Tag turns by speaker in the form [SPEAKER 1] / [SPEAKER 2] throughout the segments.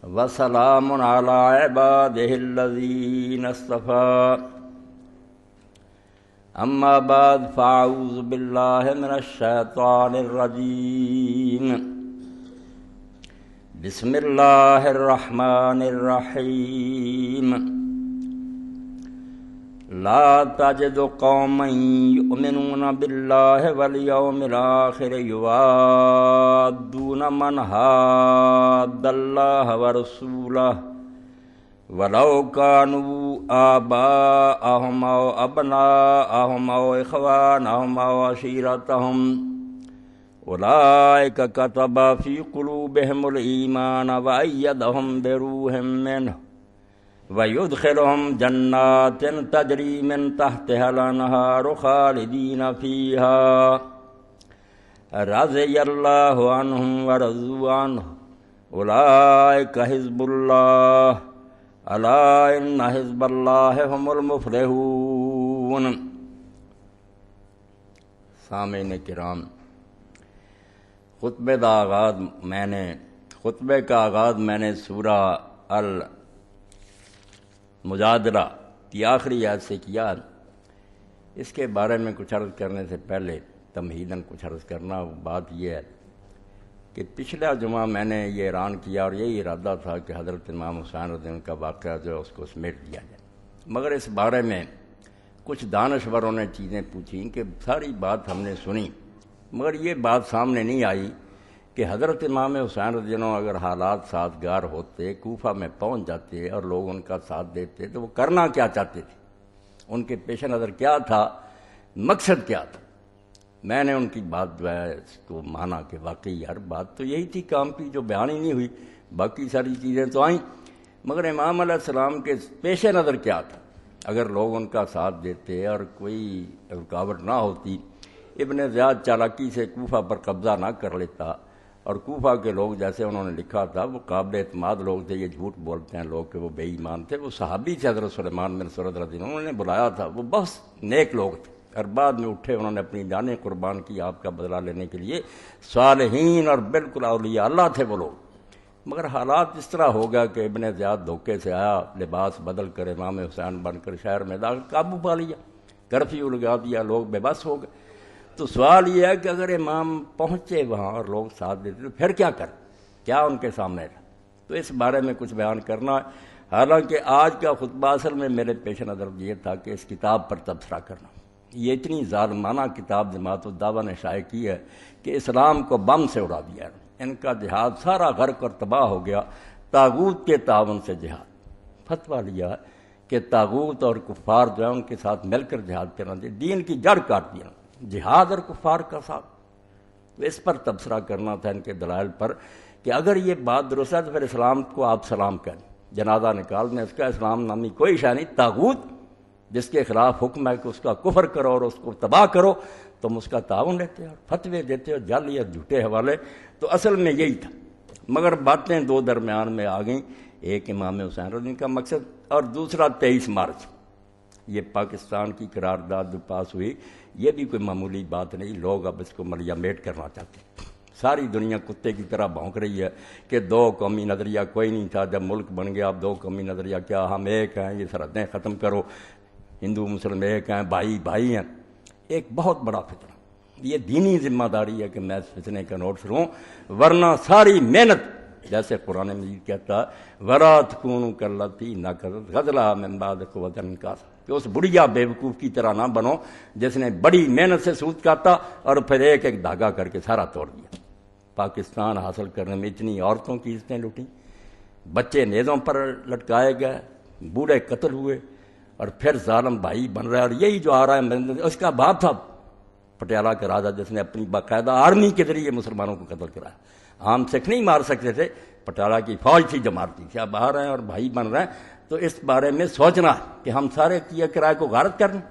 [SPEAKER 1] وسلام علی عبادہ الذین اصطفیٰ اما بعد فاعوذ باللہ من الشیطان الرجیم بسم اللہ الرحمن الرحیم لا تجد قوما یؤمنون باللہ والیوم الآخر یوادون من حاد اللہ ورسولہ ولو كانوا آباءهم أو أبناءهم أو إخوانهم أو عشيرتهم أولئك كتب في قلوبهم الإيمان وأيدهم بروح منه ويدخلهم جنات تجري من تحتها الأنهار خالدين فيها رضي الله عنهم ورضوا عنه أولئك حزب الله الا ان حزب اللہ هم المفلحون۔ سامعین کرام، خطبے کا آغاز میں نے سورہ المجادلہ کی آخری آیت سے کیا۔ اس کے بارے میں کچھ عرض کرنے سے پہلے تمہیداً کچھ عرض کرنا، بات یہ ہے کہ پچھلا جمعہ میں نے یہ اعلان کیا اور یہی ارادہ تھا کہ حضرت امام حسین رضی اللہ عنہ کا واقعہ جو ہے اس کو سمیٹ دیا جائے، مگر اس بارے میں کچھ دانشوروں نے چیزیں پوچھیں کہ ساری بات ہم نے سنی، مگر یہ بات سامنے نہیں آئی کہ حضرت امام حسین رضی اللہ عنہ اگر حالات سازگار ہوتے، کوفہ میں پہنچ جاتے اور لوگ ان کا ساتھ دیتے تو وہ کرنا کیا چاہتے تھے، ان کے پیش نظر کیا تھا، مقصد کیا تھا۔ میں نے ان کی بات جو ہے اس کو مانا کہ واقعی ہر بات تو یہی تھی کام کی جو بیان ہی نہیں ہوئی، باقی ساری چیزیں تو آئیں، مگر امام علیہ السلام کے پیش نظر کیا تھا۔ اگر لوگ ان کا ساتھ دیتے اور کوئی رکاوٹ نہ ہوتی، ابن زیاد چالاکی سے کوفہ پر قبضہ نہ کر لیتا، اور کوفہ کے لوگ جیسے انہوں نے لکھا تھا وہ قابل اعتماد لوگ تھے، یہ جھوٹ بولتے ہیں لوگ کہ وہ بے ایمان تھے، وہ صحابی سے حضرت سلیمان بن سرد رضی اللہ عنہ انہوں نے بلایا تھا، وہ بہت نیک لوگ تھے، اور بعد میں اٹھے انہوں نے اپنی جانیں قربان کی آپ کا بدلہ لینے کے لیے، صالحین اور بالکل اولیاء اللہ تھے وہ لوگ، مگر حالات اس طرح ہو گیا کہ ابن زیاد دھوکے سے آیا، لباس بدل کر امام حسین بن کر شہر میں داخل، قابو پا لیا، کرفیو لگا دیا، لوگ بے بس ہو گئے۔ تو سوال یہ ہے کہ اگر امام پہنچے وہاں اور لوگ ساتھ دیتے تو پھر کیا کر، کیا ان کے سامنے تھا، تو اس بارے میں کچھ بیان کرنا ہے۔ حالانکہ آج کا خطبہ اصل میں میرے پیش نظر یہ تھا کہ اس کتاب پر تبصرہ کرنا، یہ اتنی ظالمانہ کتاب جماعت الدعوہ نے شائع کی ہے کہ اسلام کو بم سے اڑا دیا ہے، ان کا جہاد سارا غرق اور تباہ ہو گیا، طاغوت کے تعاون سے جہاد، فتویٰ لیا کہ طاغوت اور کفار جو ہے ان کے ساتھ مل کر جہاد کرنا چاہیے، دین کی جڑ کاٹ دیا، جہاد اور کفار کا ساتھ۔ تو اس پر تبصرہ کرنا تھا، ان کے دلائل پر، کہ اگر یہ بات درست ہے تو پھر اسلام کو آپ سلام کریں، جنازہ نکال دیں، اس کا اسلام نامی کوئی شے نہیں، طاغوت جس کے خلاف حکم ہے کہ اس کا کفر کرو اور اس کو تباہ کرو، تم اس کا تعاون لیتے ہو، فتوے دیتے ہو، جعلی یا جھوٹے حوالے۔ تو اصل میں یہی تھا، مگر باتیں دو درمیان میں آ گئیں، ایک امام حسین رضی اللہ عنہ کا مقصد اور دوسرا 23 مارچ یہ پاکستان کی قرارداد جو پاس ہوئی، یہ بھی کوئی معمولی بات نہیں، لوگ اب اس کو ملیا میٹ کرنا چاہتے ہیں، ساری دنیا کتے کی طرح بھونک رہی ہے کہ دو قومی نظریہ کوئی نہیں تھا، جب ملک بن گیا اب دو قومی نظریہ کیا، ہم ایک ہیں، یہ سرحدیں ختم کرو، ہندو مسلم ایک ہیں، بھائی بھائی ہیں، ایک بہت بڑا فتنہ۔ یہ دینی ذمہ داری ہے کہ میں اس فتنے کا نوٹس لوں، ورنہ ساری محنت جیسے قرآن مجید کہتا ہے وَلَا تَكُونُوا كَالَّتِي نَقَضَتْ غَزْلَهَا مِن بَعْدِ قُوَّةٍ أَنْكَاثًا، کہ اس بڑھیا بیوقوف کی طرح نہ بنو جس نے بڑی محنت سے سود کاٹا اور پھر ایک ایک دھاگا کر کے سارا توڑ دیا۔ پاکستان حاصل کرنے میں اتنی عورتوں کی عزتیں لوٹیں، بچے نیزوں پر لٹکائے گئے، بوڑھے قتل ہوئے، اور پھر ظالم بھائی بن رہا ہے، اور یہی جو آ رہا ہے اس کا باپ تھا پٹیالہ کا راجا جس نے اپنی باقاعدہ آرمی کے ذریعے مسلمانوں کو قتل کرایا۔ عام سکھ نہیں مار سکتے تھے، پٹیالہ کی فوج تھی جو مارتی تھی، اب آ رہے ہیں اور بھائی بن رہے ہیں۔ تو اس بارے میں سوچنا کہ ہم سارے کیے کرائے کو غارت کر دیں،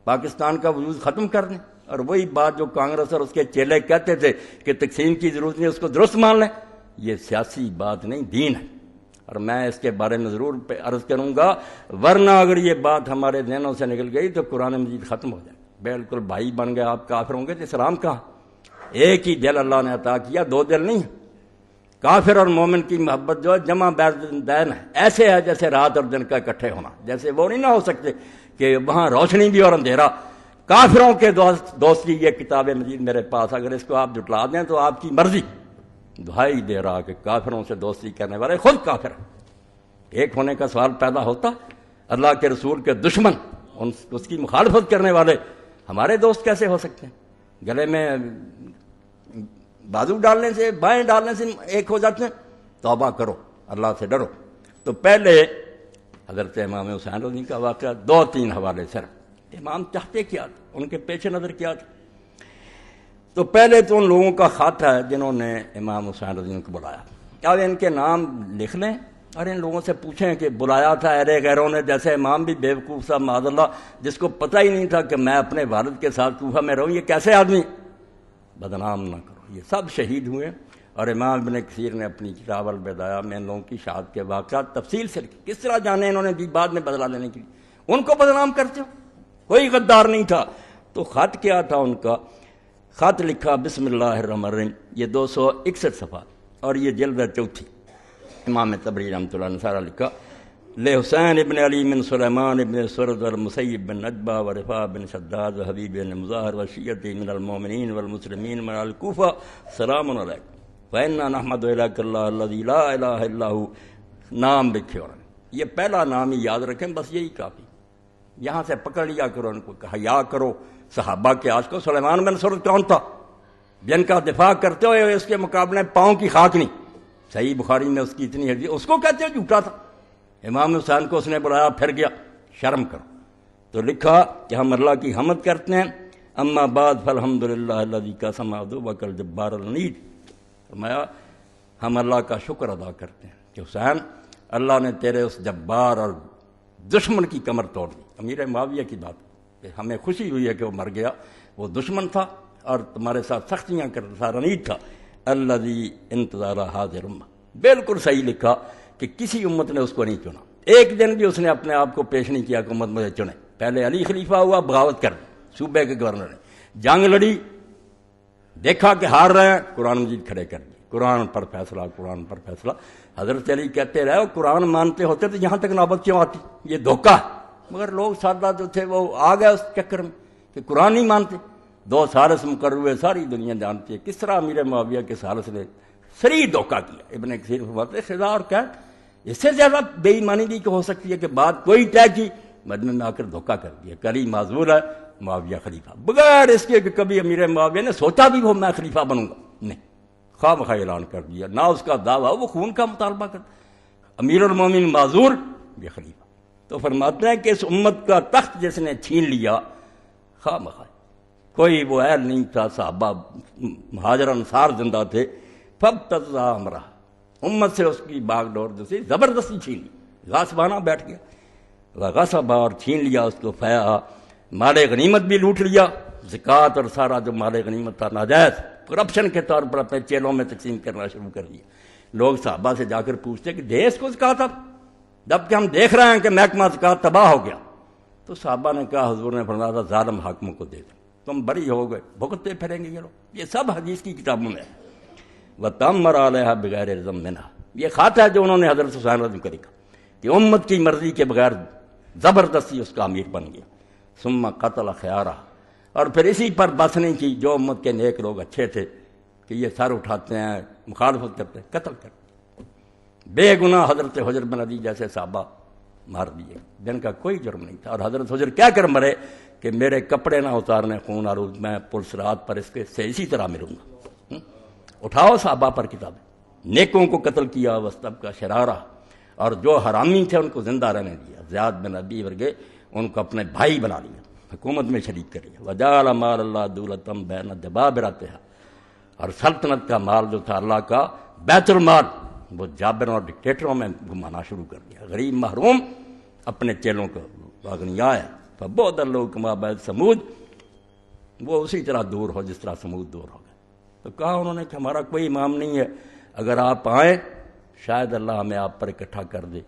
[SPEAKER 1] پاکستان کا وجود ختم کر دیں، اور وہی بات جو کانگریس اور اس کے چیلے کہتے تھے کہ تقسیم کی ضرورت نہیں، اس کو درست مان لیں، یہ سیاسی بات نہیں، دین ہے، اور میں اس کے بارے میں ضرور عرض کروں گا، ورنہ اگر یہ بات ہمارے ذہنوں سے نکل گئی تو قرآن مجید ختم ہو جائے، بالکل بھائی بن گئے، آپ کافر ہوں گے تو اسلام کہاں؟ ایک ہی دل اللہ نے عطا کیا، دو دل نہیں، کافر اور مومن کی محبت جو ہے جمع دین ہے، ایسے ہے جیسے رات اور دن کا اکٹھے ہونا. جیسے وہ نہیں نہ ہو سکتے کہ وہاں روشنی بھی اور اندھیرا. کافروں کے دوستی یہ کتاب مجید میرے پاس، اگر اس کو آپ جٹلا دیں تو آپ کی مرضی. دہائی دے رہا کہ کافروں سے دوستی کرنے والے خود کافر ہیں. ایک ہونے کا سوال پیدا ہوتا، اللہ کے رسول کے دشمن، اس کی مخالفت کرنے والے ہمارے دوست کیسے ہو سکتے ہیں؟ گلے میں بازو ڈالنے سے، بائیں ڈالنے سے ایک ہو جاتے ہیں. توبہ کرو، اللہ سے ڈرو. تو پہلے حضرت امام حسین رضی کا واقعہ 2-3 حوالے سر. امام چاہتے کیا تھا، ان کے پیش نظر کیا تھا؟ تو پہلے تو ان لوگوں کا خط ہے جنہوں نے امام حسین رضی کو بلایا. اب ان کے نام لکھ لیں اور ان لوگوں سے پوچھیں کہ بلایا تھا ارے غیروں نے. جیسے امام بھی بیوقوف صاحب معاذ اللہ، جس کو پتہ ہی نہیں تھا کہ میں اپنے والد کے ساتھ کوفہ میں رہوں، یہ کیسے آدمی؟ بدنام نہ کرو. یہ سب شہید ہوئے. اور امام ابن کثیر نے اپنی کتاب البدایہ میں ان لوگوں کی شہادت کے واقعات تفصیل سے لکھی. کس طرح جانے انہوں نے بعد میں بدلہ لینے کے لیے ان کو بدنام کرتے ہو. کوئی غدار نہیں تھا. تو خط کیا تھا ان کا؟ خط لکھا بسم اللہ الرحمن الرحیم. یہ 261 صفحہ اور یہ جلد 4. امام طبری رحمۃ اللہ نے سارا لکھا. لحسین ابن علی من سلیمان ابن سرد والمسیب بن نجبہ ورفاع بن شداد وحبیب بن مظاہر وشیعت من المؤمنین والمسلمین من الکوفہ سلام علیکم فإنا نحمد إليك اللہ الذی لا الہ الا ہو. نام لکھے اور یہ پہلا نام ہی یاد رکھیں، بس یہی کافی. یہاں سے پکڑ لیا کرو، ان کو حیا کرو. صحابہ کے عاشق کو سلیمان بن سرد کون تھا جن کا دفاع کرتے ہو اس کے مقابلے پاؤں کی خاک نہیں. صحیح بخاری میں اس کی اتنی حدیث، اس کو کہتے ہو جھوٹا تھا. امام حسین کو اس نے بلایا، پھر گیا. شرم کرو. تو لکھا کہ ہم اللہ کی حمد کرتے ہیں. اما بعد فالحمدللہ الذی قسم عدوک الجبار العنید. فرمایا ہم اللہ کا شکر ادا کرتے ہیں کہ حسین، اللہ نے تیرے اس جبار اور دشمن کی کمر توڑ دی. امیر معاویہ کی بات کہ ہمیں خوشی ہوئی ہے کہ وہ مر گیا. وہ دشمن تھا اور تمہارے ساتھ سختیاں کرتا تھا، رنید تھا. الذی انتظار حاضر امہ. بالکل صحیح لکھا کہ کسی امت نے اس کو نہیں چنا. ایک دن بھی اس نے اپنے آپ کو پیش نہیں کیا کہ امت مجھے چنے. پہلے علی خلیفہ ہوا، بغاوت کر دی، صوبے کے گورنر نے جنگ لڑی، دیکھا کہ ہار رہے ہیں، قرآن مجید کھڑے کر دی. قرآن پر فیصلہ، قرآن پر فیصلہ. حضرت علی کہتے رہے قرآن مانتے ہوتے تو یہاں تک نوبت کیوں آتی؟ یہ دھوکہ. مگر لوگ سادہ جو تھے وہ آ گئے اس چکر میں کہ قرآن نہیں مانتے. 2 سالس مقرر ہوئے، ساری دنیا جانتی ہے کس طرح امیر معاویہ کے سالس نے سری دھوکہ کیا. ابن کثیر فرماتے ہیں خدا اور کیا اس سے زیادہ بے ایمانی بھی ہو سکتی ہے کہ بات کوئی طے کی، مدینہ میں آ کر دھوکہ کر دیا. کری معذور ہے معاویہ خلیفہ، بغیر اس کے کہ کبھی امیر معاویہ نے سوچا بھی وہ میں خلیفہ بنوں گا، نہیں، خواہ مخواہ اعلان کر دیا. نہ اس کا دعویٰ، وہ خون کا مطالبہ کرتا. امیر المومنین معذور، یہ خلیفہ. تو فرماتے ہیں کہ اس امت کا تخت جس نے چھین لیا، خواہ مخواہ کوئی وہ اہل نہیں تھا. صحابہ مہاجر انصار زندہ تھے. فابتغى امرہ، امت سے اس کی باغ ڈور جو سی زبردستی چھین لی، غاصبانہ بیٹھ گیا. غصب اور چھین لیا اس کو. فیا، مال غنیمت بھی لوٹ لیا، زکوٰۃ اور سارا جو مال غنیمت تھا ناجائز کرپشن کے طور پر اپنے چیلوں میں تقسیم کرنا شروع کر دیا. لوگ صحابہ سے جا کر پوچھتے کہ دے اس کو زکوٰۃ اب، جب کہ ہم دیکھ رہے ہیں کہ محکمہ زکوٰۃ تباہ ہو گیا. تو صحابہ نے کہا، حضور نے فرمایا تھا ظالم حاکموں کو دے دو، تم بری ہو گئے، بھگتتے پھریں گے یہ لوگ. یہ سب حدیث کی کتابوں میں ہے. وَتَمَّرَ عَلَيْهَا بِغَيْرِ رِضًا مِنْهَا. یہ خط ہے جو انہوں نے حضرت حسین رضی کو لکھا کہ امت کی مرضی کے بغیر زبردستی اس کا امیر بن گیا. ثم قتل خیارہ، اور پھر اسی پر بس نہیں کی جو امت کے نیک لوگ اچھے تھے کہ یہ سر اٹھاتے ہیں، مخالفت کرتے ہیں، قتل کرتے. بے گناہ حضرت حجر بن علی جیسے صحابہ مار دیے جن کا کوئی جرم نہیں تھا. اور حضرت حجر کیا کر مرے کہ میرے کپڑے نہ اتارنے خون آلود، میں پلسرات پر اس کے سے اسی طرح مروں گا. اٹھاؤ صحابہ پر کتابیں. نیکوں کو قتل کیا، وسطب کا شرارہ، اور جو حرامی تھے ان کو زندہ رہنے دیا. زیاد بن ابی ورگے ان کو اپنے بھائی بنا لیا، حکومت میں شریک کر لیا. وجعل مال اللہ دولتم بین جبابرتها، اور سلطنت کا مال جو تھا اللہ کا بیت المال وہ جابروں اور ڈکٹیٹروں میں گھمانا شروع کر دیا. غریب محروم اپنے چیلوں کو اغنیاء ہے. فبعد اللہ کما بعد سمود، وہ اسی طرح دور ہو جس طرح سمود دور ہو گئے. تو کہا انہوں نے کہ ہمارا کوئی امام نہیں ہے، اگر آپ آئیں شاید اللہ ہمیں آپ پر اکٹھا کر دے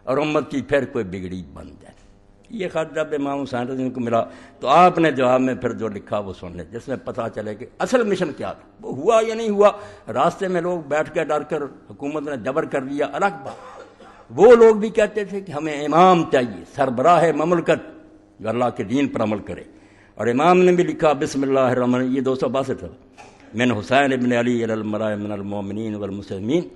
[SPEAKER 1] اور امت کی پھر کوئی بگڑی بن جائے. یہ خط جب امام حسین رضی اللہ عنہ کو ملا تو آپ نے جواب میں پھر جو لکھا وہ سن لیں، جس میں پتہ چلے کہ اصل مشن کیا تھا، وہ ہوا یا نہیں ہوا۔ راستے میں لوگ بیٹھ کے ڈر کر حکومت نے جبر کر دیا، الگ بات۔ وہ لوگ بھی کہتے تھے کہ ہمیں امام چاہیے، سربراہ مملکت جو اللہ کے دین پر عمل کرے، اور امام نے بھی لکھا بسم اللہ الرحمن الرحیم، یہ 262 تھا، من حسین ابن علی الی الملائ من المؤمنین والمسلمین،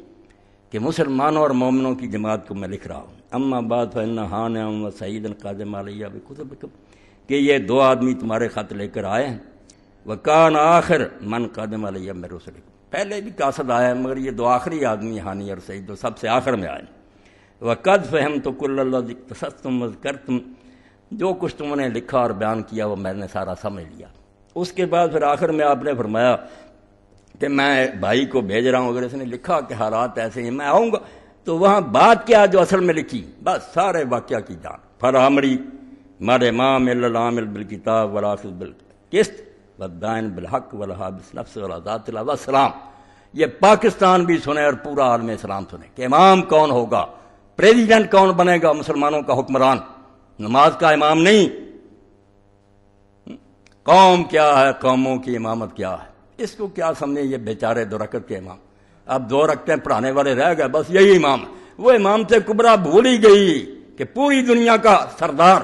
[SPEAKER 1] کہ مسلمانوں اور مومنوں کی جماعت کو میں لکھ رہا ہوں۔ اما بعد فإن حانع و سعید قادم علیہ بکتبکم، کہ یہ دو آدمی تمہارے خط لے کر آئے ہیں، وکان آخر من قادم علیہ من رسلکم، پہلے بھی قاصد آیا ہے مگر یہ دو آخری آدمی حانی اور سعید جو سب سے آخر میں آئے ہیں۔ وقد فہمت کل الذی اقتصدتم وذکرتم، جو کچھ تم نے لکھا اور بیان کیا وہ میں نے سارا سمجھ لیا۔ اس کے بعد پھر آخر میں آپ نے فرمایا کہ میں بھائی کو بھیج رہا ہوں، اگر اس نے لکھا کہ حالات ایسے ہیں میں آؤں گا، تو وہاں بات کیا جو اصل میں لکھی، بس سارے واقعہ کی جان۔ فَالْأَمْرِ مَا امام العامل بالکتاب والآخذ بالقسط والدائن بالحق والحابس نفس والذات والسلام، یہ پاکستان بھی سنے اور پورا عالم اسلام سنے کہ امام کون ہوگا، پریزیڈنٹ کون بنے گا مسلمانوں کا حکمران، نماز کا امام نہیں۔ قوم کیا ہے، قوموں کی امامت کیا ہے، اس کو کیا سمجھے یہ بیچارے دو رکعت کے امام، اب 2 رکعتیں پڑھانے والے رہ گئے، بس یہی امام ہے۔ وہ امام سے کبریٰ بھول ہی گئی کہ پوری دنیا کا سردار،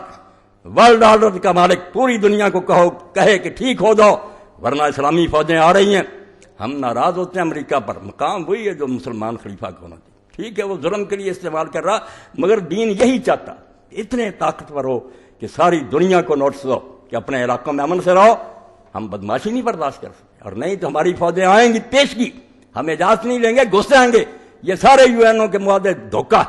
[SPEAKER 1] ورلڈ آرڈر کا مالک، پوری دنیا کو کہے کہ ٹھیک ہو جاؤ ورنہ اسلامی فوجیں آ رہی ہیں۔ ہم ناراض ہوتے ہیں امریکہ پر، مقام وہی ہے جو مسلمان خلیفہ کو ہونا چاہیے، ٹھیک ہے وہ ظلم کے لیے استعمال کر رہا مگر دین یہی چاہتا، اتنے طاقتور ہو کہ ساری دنیا کو نوٹس دو کہ اپنے علاقوں میں امن سے رہو، ہم بدماشی نہیں برداشت کر سکتے، اور نہیں تو ہماری فوجیں آئیں گی پیشگی، ہم اجازت نہیں لیں گے، گھس جائیں گے۔ یہ سارے UN کے معاہدے دھوکہ،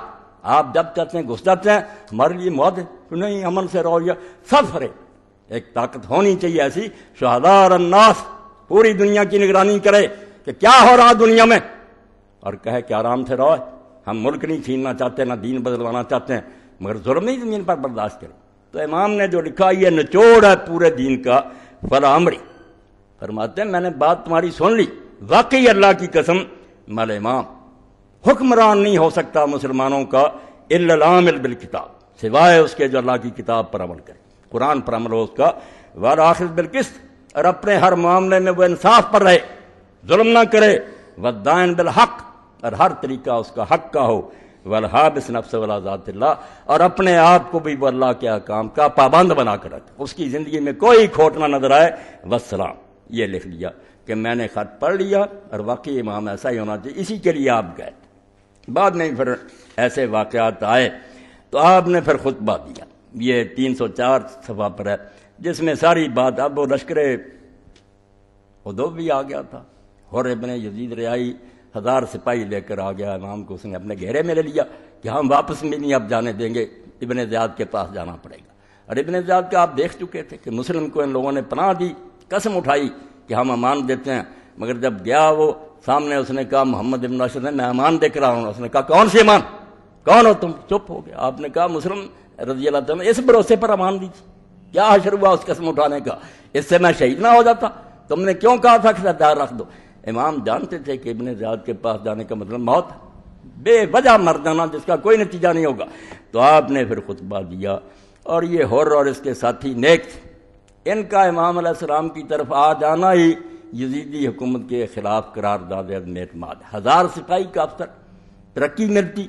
[SPEAKER 1] آپ جب چاہتے ہیں گھس جاتے ہیں، ہمارے لیے معاہدے نہیں، امن سے رہو، یہ سب فرے۔ ایک طاقت ہونی چاہیے ایسی، شہداء الناس، پوری دنیا کی نگرانی کرے کہ کیا ہو رہا دنیا میں، اور کہے کہ آرام سے رہو، ہم ملک نہیں چھیننا چاہتے، نہ دین بدلوانا چاہتے ہیں، مگر ظلم نہیں زمین پر برداشت کرے۔ تو امام نے جو لکھا یہ نچوڑ ہے پورے دین کا۔ فَالْأَمْرِ، فرماتے ہیں میں نے بات تمہاری سن لی، واقعی اللہ کی قسم مال امام حکمران نہیں ہو سکتا مسلمانوں کا الا العامل بالکتاب، سوائے اس کے جو اللہ کی کتاب پر عمل کرے، قرآن پر عمل ہو اس کا، والآخذ بالقسط، اور اپنے ہر معاملے میں وہ انصاف پر رہے، ظلم نہ کرے، والدائن بالحق، اور ہر طریقہ اس کا حق کا ہو، والحابس نفس ولا ذات اللہ، اور اپنے آپ کو بھی وہ اللہ کے احکام کا پابند بنا کر رکھے، اس کی زندگی میں کوئی کھوٹ نہ نظر آئے۔ والسلام، یہ لکھ لیا کہ میں نے خط پڑھ لیا اور واقعی امام ایسا ہی ہونا چاہیے، اسی کے لیے آپ گئے۔ بعد میں پھر ایسے واقعات آئے تو آپ نے پھر خطبہ دیا، یہ 304 صفحہ پر ہے، جس میں ساری بات، اب وہ لشکر ادو بھی آ گیا تھا، حر ابن یزید ریائی 1000 سپاہی لے کر آ گیا امام کو، اس نے اپنے گھیرے میں لے لیا کہ ہم واپس بھی نہیں اب جانے دیں گے، ابن زیاد کے پاس جانا پڑے گا۔ اور ابن زیاد کا آپ دیکھ چکے تھے کہ مسلم کو ان لوگوں نے پناہ دی، قسم اٹھائی کہ ہم امان دیتے ہیں، مگر جب گیا وہ سامنے اس نے کہا محمد ابن اشد نے میں امان دے کر رہا ہوں، اس نے کہا کون سی امان، کون ہو تم، چپ ہو گیا۔ آپ نے کہا مسلم رضی اللہ تعالیٰ اس بھروسے پر امان دی تھی، کیا حشر ہوا اس قسم اٹھانے کا، اس سے میں شہید نہ ہو جاتا، تم نے کیوں کہا تھا کہ ہتھیار رکھ دو۔ امام جانتے تھے کہ ابن زیاد کے پاس جانے کا مطلب موت، بے وجہ مر جانا جس کا کوئی نتیجہ نہیں ہوگا۔ تو آپ نے پھر خطبہ دیا، اور یہ حر اور اس کے ساتھی نیک تھے، ان کا امام علیہ السلام کی طرف آ جانا ہی یزیدی حکومت کے خلاف قرار داد عدم اعتماد، 1000 سپاہی کا افسر ترقی ملتی،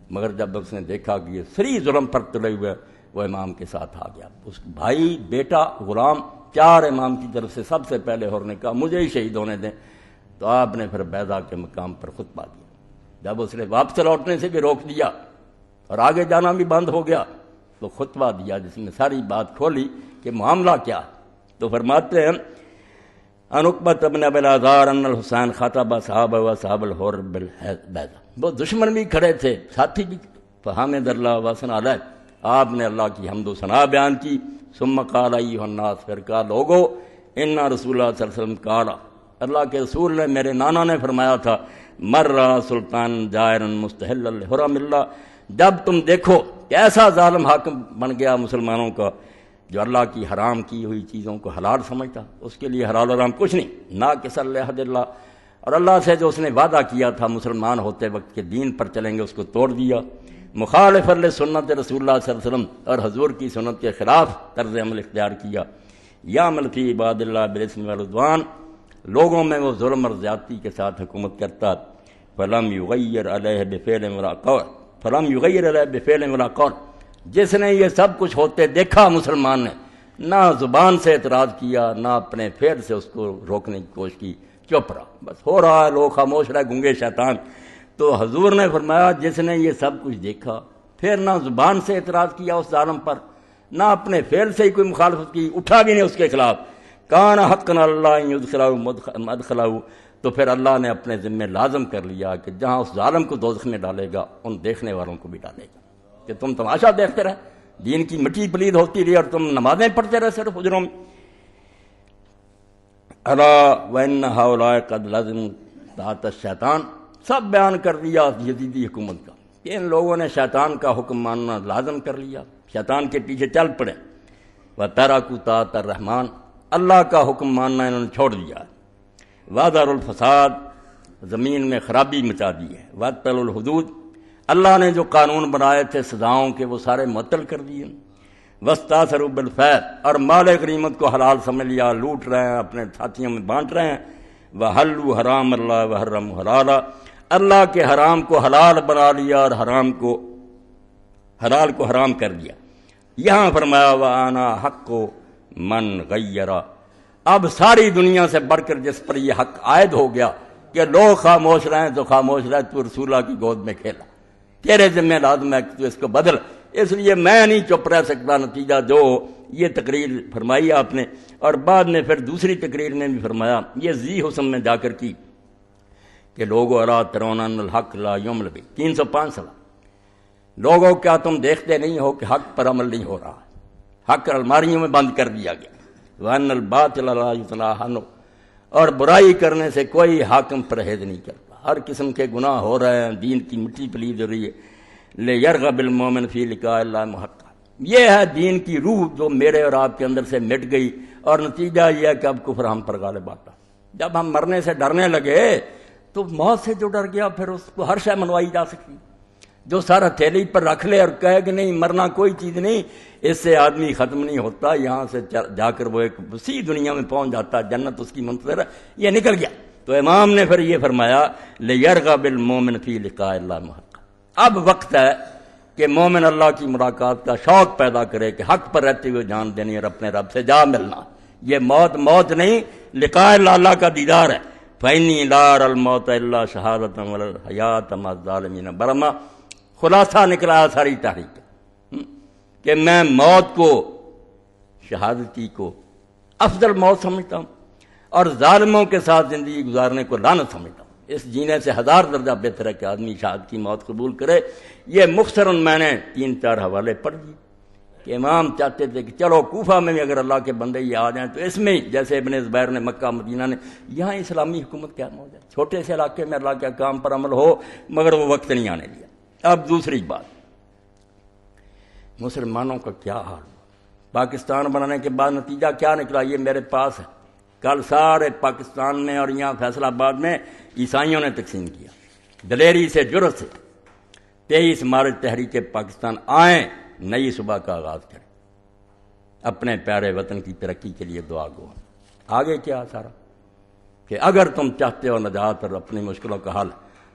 [SPEAKER 1] مگر جب اس نے دیکھا کہ یہ سری ظلم پر تلے ہوئے، وہ امام کے ساتھ آ گیا، اس بھائی بیٹا غلام 4 امام کی طرف سے سب سے پہلے حر نے کہا مجھے ہی شہید ہونے دیں۔ تو آپ نے پھر بیضا کے مقام پر خطبہ دیا، جب اس نے واپس لوٹنے سے بھی روک دیا اور آگے جانا بھی بند ہو گیا تو خطبہ دیا جس میں ساری بات کھولی کہ معاملہ کیا۔ تو فرماتے ہیں ان عقبۃ بن ابی العذار ان الحسین خطب صحابہ و صحاب الحر بالبیضا، وہ دشمن بھی کھڑے تھے ساتھی بھی، فحمد اللہ وثنا علیہ، آپ نے اللہ کی حمد و ثنا بیان کی، ثم قال ایھا الناس، پھر کہا لوگو ان رسول اللہ صلی اللہ علیہ وسلم قال، اللہ کے رسول نے، میرے نانا نے فرمایا تھا، مر سلطان جائر مستحل الحرم اللہ، جب تم دیکھو کہ ایسا ظالم حاکم بن گیا مسلمانوں کا جو اللہ کی حرام کی ہوئی چیزوں کو حلال سمجھتا، اس کے لیے حلال حرام کچھ نہیں، نہ کس عہد اللہ، اور اللہ سے جو اس نے وعدہ کیا تھا مسلمان ہوتے وقت کے دین پر چلیں گے اس کو توڑ دیا، مخالف سنت رسول اللہ صلی اللہ علیہ وسلم اور حضور کی سنت کے خلاف طرز عمل اختیار کیا، یعمل فی عباد اللہ بالاسم والعدوان، لوگوں میں وہ ظلم اور زیادتی کے ساتھ حکومت کرتا، فلم یغیر علیہ بفعل ولا قول، جس نے یہ سب کچھ ہوتے دیکھا مسلمان نے نہ زبان سے اعتراض کیا نہ اپنے فعل سے اس کو روکنے کی کوشش کی، چپ رہا، بس ہو رہا ہے، لوگ خاموش رہے، گنگے شیطان۔ تو حضور نے فرمایا جس نے یہ سب کچھ دیکھا پھر نہ زبان سے اعتراض کیا اس ظالم پر نہ اپنے فعل سے ہی کوئی مخالفت کی، اٹھا بھی نہیں اس کے خلاف، کان حقا اللہ یدخلہ مدخلہ، تو پھر اللہ نے اپنے ذمہ لازم کر لیا کہ جہاں اس ظالم کو دوزخ میں ڈالے گا ان دیکھنے والوں کو بھی ڈالے گا، کہ تم تماشا دیکھتے رہے، دین کی مٹی پلید ہوتی رہی اور تم نمازیں پڑھتے رہے صرف حجروں میں۔ الا وان هؤلاء قد لزموا طاعت الشیطان، سب بیان کر دیا یزیدی حکومت کا کہ ان لوگوں نے شیطان کا حکم ماننا لازم کر لیا، شیطان کے پیچھے چل پڑے، وترکوا طاعت الرحمن، اللہ کا حکم ماننا انہوں نے چھوڑ دیا، وَأَظْهَرُوا الْفَسَادَ، زمین میں خرابی مچا دی ہے، وَأَبْطَلُوا الْحُدُودَ، اللہ نے جو قانون بنائے تھے سزاؤں کے وہ سارے معطل کر دیے، وَاسْتَأْثَرُوا بِالْفَیْءِ، اور مال غنیمت کو حلال سمجھ لیا، لوٹ رہے ہیں، اپنے ساتھیوں میں بانٹ رہے ہیں، وَحَلُّوا حرام اللہ وَحَرَّمُوا حَلَالًا، اللہ کے حرام کو حلال بنا لیا اور حلال کو حرام کر دیا۔ یہاں فرمایا وَأَنَا حَقُّ مَنْ غَيَّرَ، اب ساری دنیا سے بڑھ کر جس پر یہ حق عائد ہو گیا کہ لوگ خاموش رہیں تو خاموش رہے، تو رسول اللہ کی گود میں کھیلا، تیرے ذمہ لازم ہے کہ تو اس کو بدل، اس لیے میں نہیں چپ رہ سکتا۔ نتیجہ جو یہ تقریر فرمائی آپ نے، اور بعد میں پھر دوسری تقریر میں بھی فرمایا، یہ ذی حسن میں جا کر کی کہ لوگو الا ترون ان الحق لا یعمل بہ، 305 صلاح، لوگوں کیا تم دیکھتے نہیں ہو کہ حق پر عمل نہیں ہو رہا ہے، حق الماریوں میں بند کر دیا گیا، وَأَنَّ الْبَاطِلَ لَا يُصْلَحُ عَنْهُ، اور برائی کرنے سے کوئی حاکم پرہیز نہیں کرتا، ہر قسم کے گناہ ہو رہے ہیں، دین کی مٹی پلید ہو رہی ہے، لِيَرْغَبَ الْمُؤْمِنُ فِي لِقَاءِ اللَّهِ مُحَقًّا، یہ ہے دین کی روح جو میرے اور آپ کے اندر سے مٹ گئی، اور نتیجہ یہ ہے کہ اب کفر ہم پر غالب آتا۔ جب ہم مرنے سے ڈرنے لگے تو موت سے جو ڈر گیا پھر اس کو ہر شے منوائی جا سکتی، جو سارا تھیلی پر رکھ لے اور کہے کہ نہیں مرنا کوئی چیز نہیں، اس سے آدمی ختم نہیں ہوتا، یہاں سے جا کر وہ ایک وسیع دنیا میں پہنچ جاتا، جنت اس کی منتظر ہے، یہ نکل گیا۔ تو امام نے پھر یہ فرمایا لِيَرْغَبِ الْمُؤْمِنُ فِي لِقَاءِ اللَّهِ مُحَقًّا، اب وقت ہے کہ مومن اللہ کی ملاقات کا شوق پیدا کرے کہ حق پر رہتے ہوئے جان دینی اور اپنے رب سے جا ملنا، یہ موت نہیں، لقاء اللہ کا دیدار ہے۔ فَإِنِّي لَا أَرَى الْمَوْتَ إِلَّا شَهَادَةً وَلَا الْحَيَاةَ مَعَ الظَّالِمِينَ برما، خلاصہ نکلا ساری تحریک کہ میں موت کو، شہادتی کو افضل موت سمجھتا ہوں اور ظالموں کے ساتھ زندگی گزارنے کو لعنت سمجھتا ہوں، اس جینے سے 1000 درجہ بہتر ہے کہ آدمی شہادت کی موت قبول کرے۔ یہ مختصراً میں نے 3-4 حوالے پڑھ دیے کہ امام چاہتے تھے کہ چلو کوفہ میں بھی اگر اللہ کے بندے یہ آ جائیں تو اس میں جیسے ابن زبیر نے مکہ مدینہ نے، یہاں اسلامی حکومت قائم ہو جائے، چھوٹے سے علاقے میں اللہ کے کام پر عمل ہو، مگر وہ وقت نہیں آنے دیا۔ اب دوسری بات، مسلمانوں کا کیا حال ہوا، پاکستان بنانے کے بعد نتیجہ کیا نکلا، یہ میرے پاس ہے، کل سارے پاکستان میں اور یہاں فیصل آباد میں عیسائیوں نے تقسیم کیا، دلیری سے، جرأت سے، 23 مارچ تحریک پاکستان آئیں، نئی صبح کا آغاز کریں، اپنے پیارے وطن کی ترقی کے لیے دعا گو۔ آگے کیا سارا کہ اگر تم چاہتے ہو نجات اور اپنی مشکلوں کا حل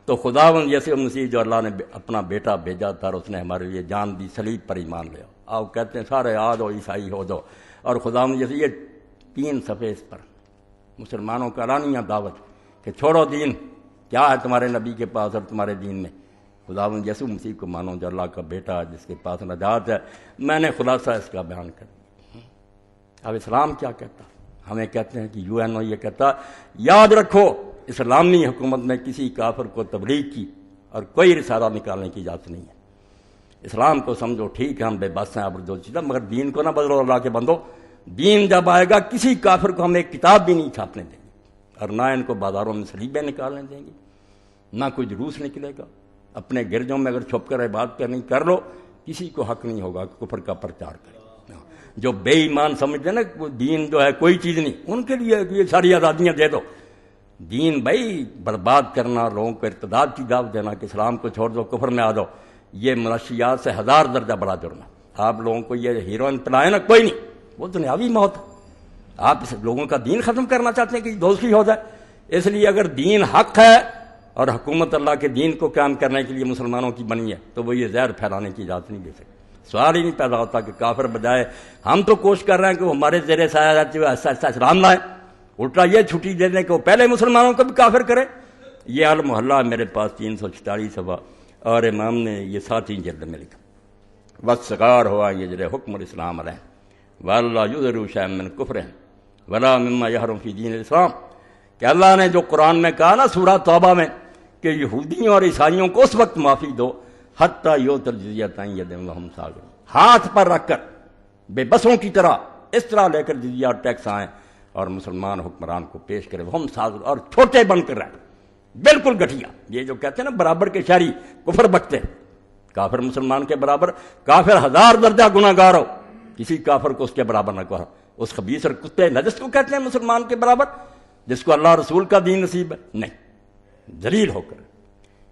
[SPEAKER 1] تو خداوند یسوع مسیح جو اللہ نے اپنا بیٹا بھیجا تھا اور اس نے ہمارے لیے جان دی، صلیب پر ایمان لے آؤ۔ آپ کہتے ہیں سارے آ جاؤ، عیسائی ہو جاؤ، اور خداوند یسوع، یہ 3 صفحے اس پر مسلمانوں کا اعلانیہ دعوت کہ چھوڑو دین، کیا ہے تمہارے نبی کے پاس اور تمہارے دین میں، خداوند یسوع مسیح کو مانو جو اللہ کا بیٹا ہے، جس کے پاس نجات ہے۔ میں نے خلاصہ اس کا بیان کر دیا۔ اب اسلام کیا کہتا، ہمیں کہتے ہیں کہ UN یہ کہتا، یاد رکھو اسلامی حکومت میں کسی کافر کو تبلیغ کی اور کوئی رسالہ نکالنے کی اجازت نہیں ہے۔ اسلام کو سمجھو ٹھیک ہے، ہم بے بس ہیں، اب جو چیزیں، مگر دین کو نہ بدلو اللہ کے بندو۔ دین جب آئے گا کسی کافر کو ہم ایک کتاب بھی نہیں چھاپنے دیں گے، اور نہ ان کو بازاروں میں صلیبیں نکالنے دیں گے، نہ کوئی جلوس نکلے گا۔ اپنے گرجوں میں اگر چھپ کر عبادت کرنی کر لو، کسی کو حق نہیں ہوگا کہ کفر کا پرچار کرے۔ جو بے ایمان سمجھتے ہیں نا دین جو ہے کوئی چیز نہیں، ان کے لیے یہ ساری آزادیاں دے دو۔ دین بھائی برباد کرنا، لوگوں کو ارتداد کی دعوت دینا کہ اسلام کو چھوڑ دو، کفر میں آ جاؤ، یہ منشیات سے 1000 درجہ بڑا جرم ہے۔ آپ لوگوں کو یہ ہیروئن پلائے نا، کوئی نہیں، وہ دنیاوی موت ہے۔ آپ اس لوگوں کا دین ختم کرنا چاہتے ہیں کہ دوستی ہو جائے۔ اس لیے اگر دین حق ہے اور حکومت اللہ کے دین کو قائم کرنے کے لیے مسلمانوں کی بنی ہے تو وہ یہ زہر پھیلانے کی اجازت نہیں دے سکتے۔ سوال ہی نہیں پیدا ہوتا کہ کافر بجائے ہم تو کوشش کر رہے ہیں کہ وہ ہمارے زیر سایہ رہتے ہوئے ایسا ایسا اسلام لائیں، الٹا یہ چھٹی دے دیں کہ وہ پہلے مسلمانوں کو بھی کافر کرے۔ یہ المحلہ میرے پاس 346 صفحہ اور امام نے یہ 7 جلد میں لکھا۔ وَالصِّغَارُ ہوا یجری حکم الاسلام علیہ وَاللَّہ یُظْہِرُ شَیْئًا مِّن کُفْرِهِمْ وَلَا مِمَّا یحرم فی دین الاسلام، کہ اللہ نے جو قرآن میں کہا نا سورہ توبہ میں کہ یہودیوں اور عیسائیوں کو اس وقت معافی دو حتیٰ یؤتوا الجزیۃ عن یدٍ وہم صاغرون، ہاتھ پر رکھ کر بے بسوں کی طرح اس طرح لے کر جزیہ اور ٹیکس آئیں اور مسلمان حکمران کو پیش کرے وہم صاغرون، اور چھوٹے بن کر رہیں، بالکل گٹھیا۔ یہ جو کہتے ہیں نا برابر کے شہری کفر بکتے ہیں، کافر مسلمان کے برابر، کافر 1000 درجہ گناہ گار ہو، کسی کافر کو اس کے برابر نہ کہا۔ اس خبیث اور کتے نجس کو کہتے ہیں مسلمان کے برابر جس کو اللہ رسول کا دین نصیب ہے؟ نہیں، ذلیل ہو کر۔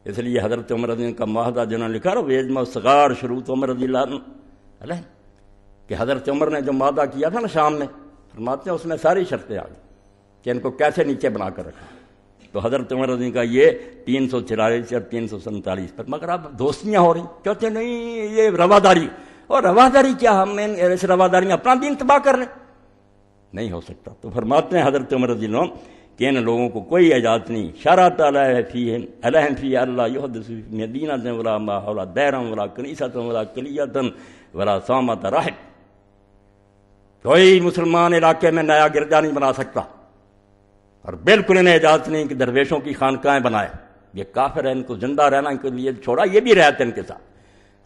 [SPEAKER 1] اس لیے حضرت عمر رضی اللہ عنہ کا معاہدہ جنہوں نے لکھا ویجمع الصغار شروط عمر رضی اللہ عنہ کہ حضرت عمر نے جو معاہدہ کیا تھا نا شام میں، فرماتے ہیں اس میں ساری شرطیں آ گئی کہ ان کو کیسے نیچے بنا کر رکھا۔ تو حضرت عمر رضی اللہ کا یہ 344 اور 347 پر، مگر اب دوستیاں ہو رہی، کہتے نہیں یہ رواداری، اور رواداری کیا، ہم اس رواداری میں اپنا دین تباہ کر لیں؟ نہیں ہو سکتا۔ تو فرماتے ہیں حضرت عمر رضی اللہ عنہ کہ ان لوگوں کو کوئی اجازت نہیں، شرعت علیہم فی اللہ یحدث فی مدینۃ ولا ما حول دیر ولا کنیسۃ ولا کلیۃ ولا صامۃ راہب، کوئی مسلمان علاقے میں نیا گرجا نہیں بنا سکتا، اور بالکل انہیں اجازت نہیں کہ درویشوں کی خانقاہیں بنائے۔ یہ کافر ہے، ان کو زندہ رہنا ان کے لیے چھوڑا، یہ بھی رہتے ان کے ساتھ،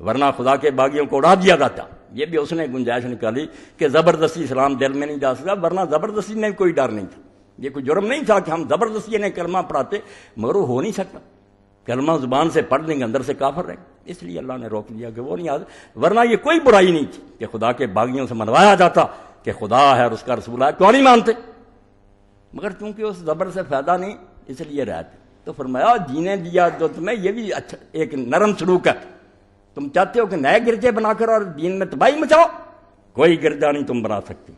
[SPEAKER 1] ورنہ خدا کے باغیوں کو اڑا دیا جاتا۔ یہ بھی اس نے گنجائش نکالی کہ زبردستی اسلام دل میں نہیں جا سکتا، ورنہ زبردستی میں کوئی ڈر نہیں تھا، یہ کوئی جرم نہیں تھا کہ ہم زبردستی انہیں کلمہ پڑھاتے، مگر وہ ہو نہیں سکتا، کلمہ زبان سے پڑھ دیں گے اندر سے کافر رہیں گے۔ اس لیے اللہ نے روک دیا کہ وہ نہیں آتے، ورنہ یہ کوئی برائی نہیں تھی کہ خدا کے باغیوں سے منوایا جاتا کہ خدا ہے اور اس کا رسول ہے، کیوں نہیں مانتے؟ مگر چونکہ اس زبر سے فائدہ نہیں، اس لیے رہتے۔ تو فرمایا جینے دیا جو تمہیں، یہ بھی اچھا ایک نرم سلوک ہے۔ تم چاہتے ہو کہ نئے گرجے بنا کر اور دین میں تباہی مچاؤ، کوئی گرجا نہیں تم بنا سکتے،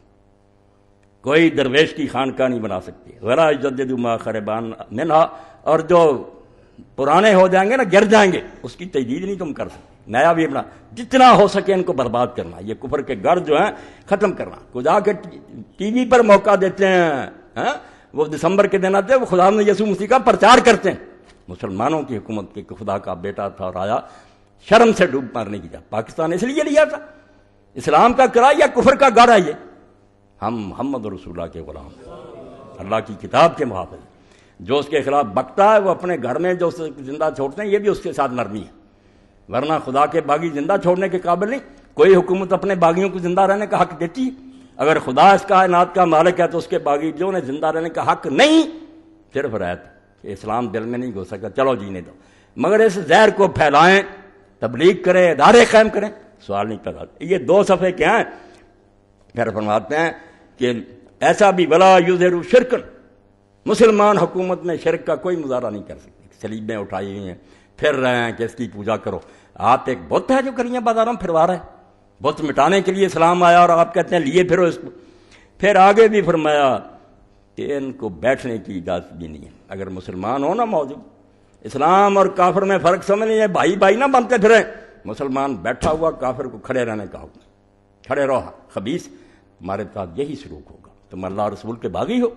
[SPEAKER 1] کوئی درویش کی خانقاہ نہیں بنا سکتی۔ ولا یجددوا ما خربان منہا، اور جو پرانے ہو جائیں گے نا، گر جائیں گے، اس کی تجدید نہیں تم کر سکتے، نیا بھی بنا، جتنا ہو سکے ان کو برباد کرنا، یہ کفر کے گڑھ جو ہیں ختم کرنا۔ خدا کے ٹی وی پر موقع دیتے ہیں، وہ دسمبر کے دن آتے ہیں، وہ خدا نے یسوع مسیح کا پرچار کرتے ہیں، مسلمانوں کی حکومت کے خدا کا بیٹا تھا اور آیا شرم سے ڈوب مارنے کی جا۔ پاکستان اس لیے لیا تھا، اسلام کا کرا یا کفر کا گڑھ ہے یہ؟ ہم محمد رسول اللہ کے غلام، اللہ کی کتاب کے محافظ۔ جو اس کے خلاف بکتا ہے وہ اپنے گھر میں جو زندہ چھوڑتے ہیں، یہ بھی اس کے ساتھ نرمی ہے، ورنہ خدا کے باغی زندہ چھوڑنے کے قابل نہیں۔ کوئی حکومت اپنے باغیوں کو زندہ رہنے کا حق دیتی ہے؟ اگر خدا اس کائنات کا مالک ہے تو اس کے باغی جو انہیں زندہ رہنے کا حق نہیں، صرف رہت کہ اسلام دل میں نہیں گھس سکتا، چلو جینے دو، مگر اس زہر کو پھیلائیں، تبلیغ کریں، ادارے قائم کریں، سوال نہیں پیدا۔ یہ 2 صفحے کیا ہیں؟ پھر فرماتے ہیں کہ ایسا بھی ولا یظہر شرکن، مسلمان حکومت میں شرک کا کوئی مظاہرہ نہیں کر سکتے، صلیبیں اٹھائی ہوئی ہیں، پھر رہے ہیں کہ اس کی پوجا کرو۔ آپ ایک بت ہے جو کریاں بازاروں میں پھروا رہے ہیں، بت مٹانے کے لیے اسلام آیا اور آپ کہتے ہیں لیے پھرو اس کو۔ پھر آگے بھی فرمایا کہ ان کو بیٹھنے کی اجازت بھی نہیں ہے، اگر مسلمان ہو نا موجود۔ اسلام اور کافر میں فرق سمجھ نہیں ہے، بھائی بھائی نہ بنتے پھریں، مسلمان بیٹھا ہوا، کافر کو کھڑے رہنے کا حکم، کھڑے رہو، خبیث ہمارے ساتھ یہی سلوک ہوگا، تم اللہ رسول کے باغی ہو۔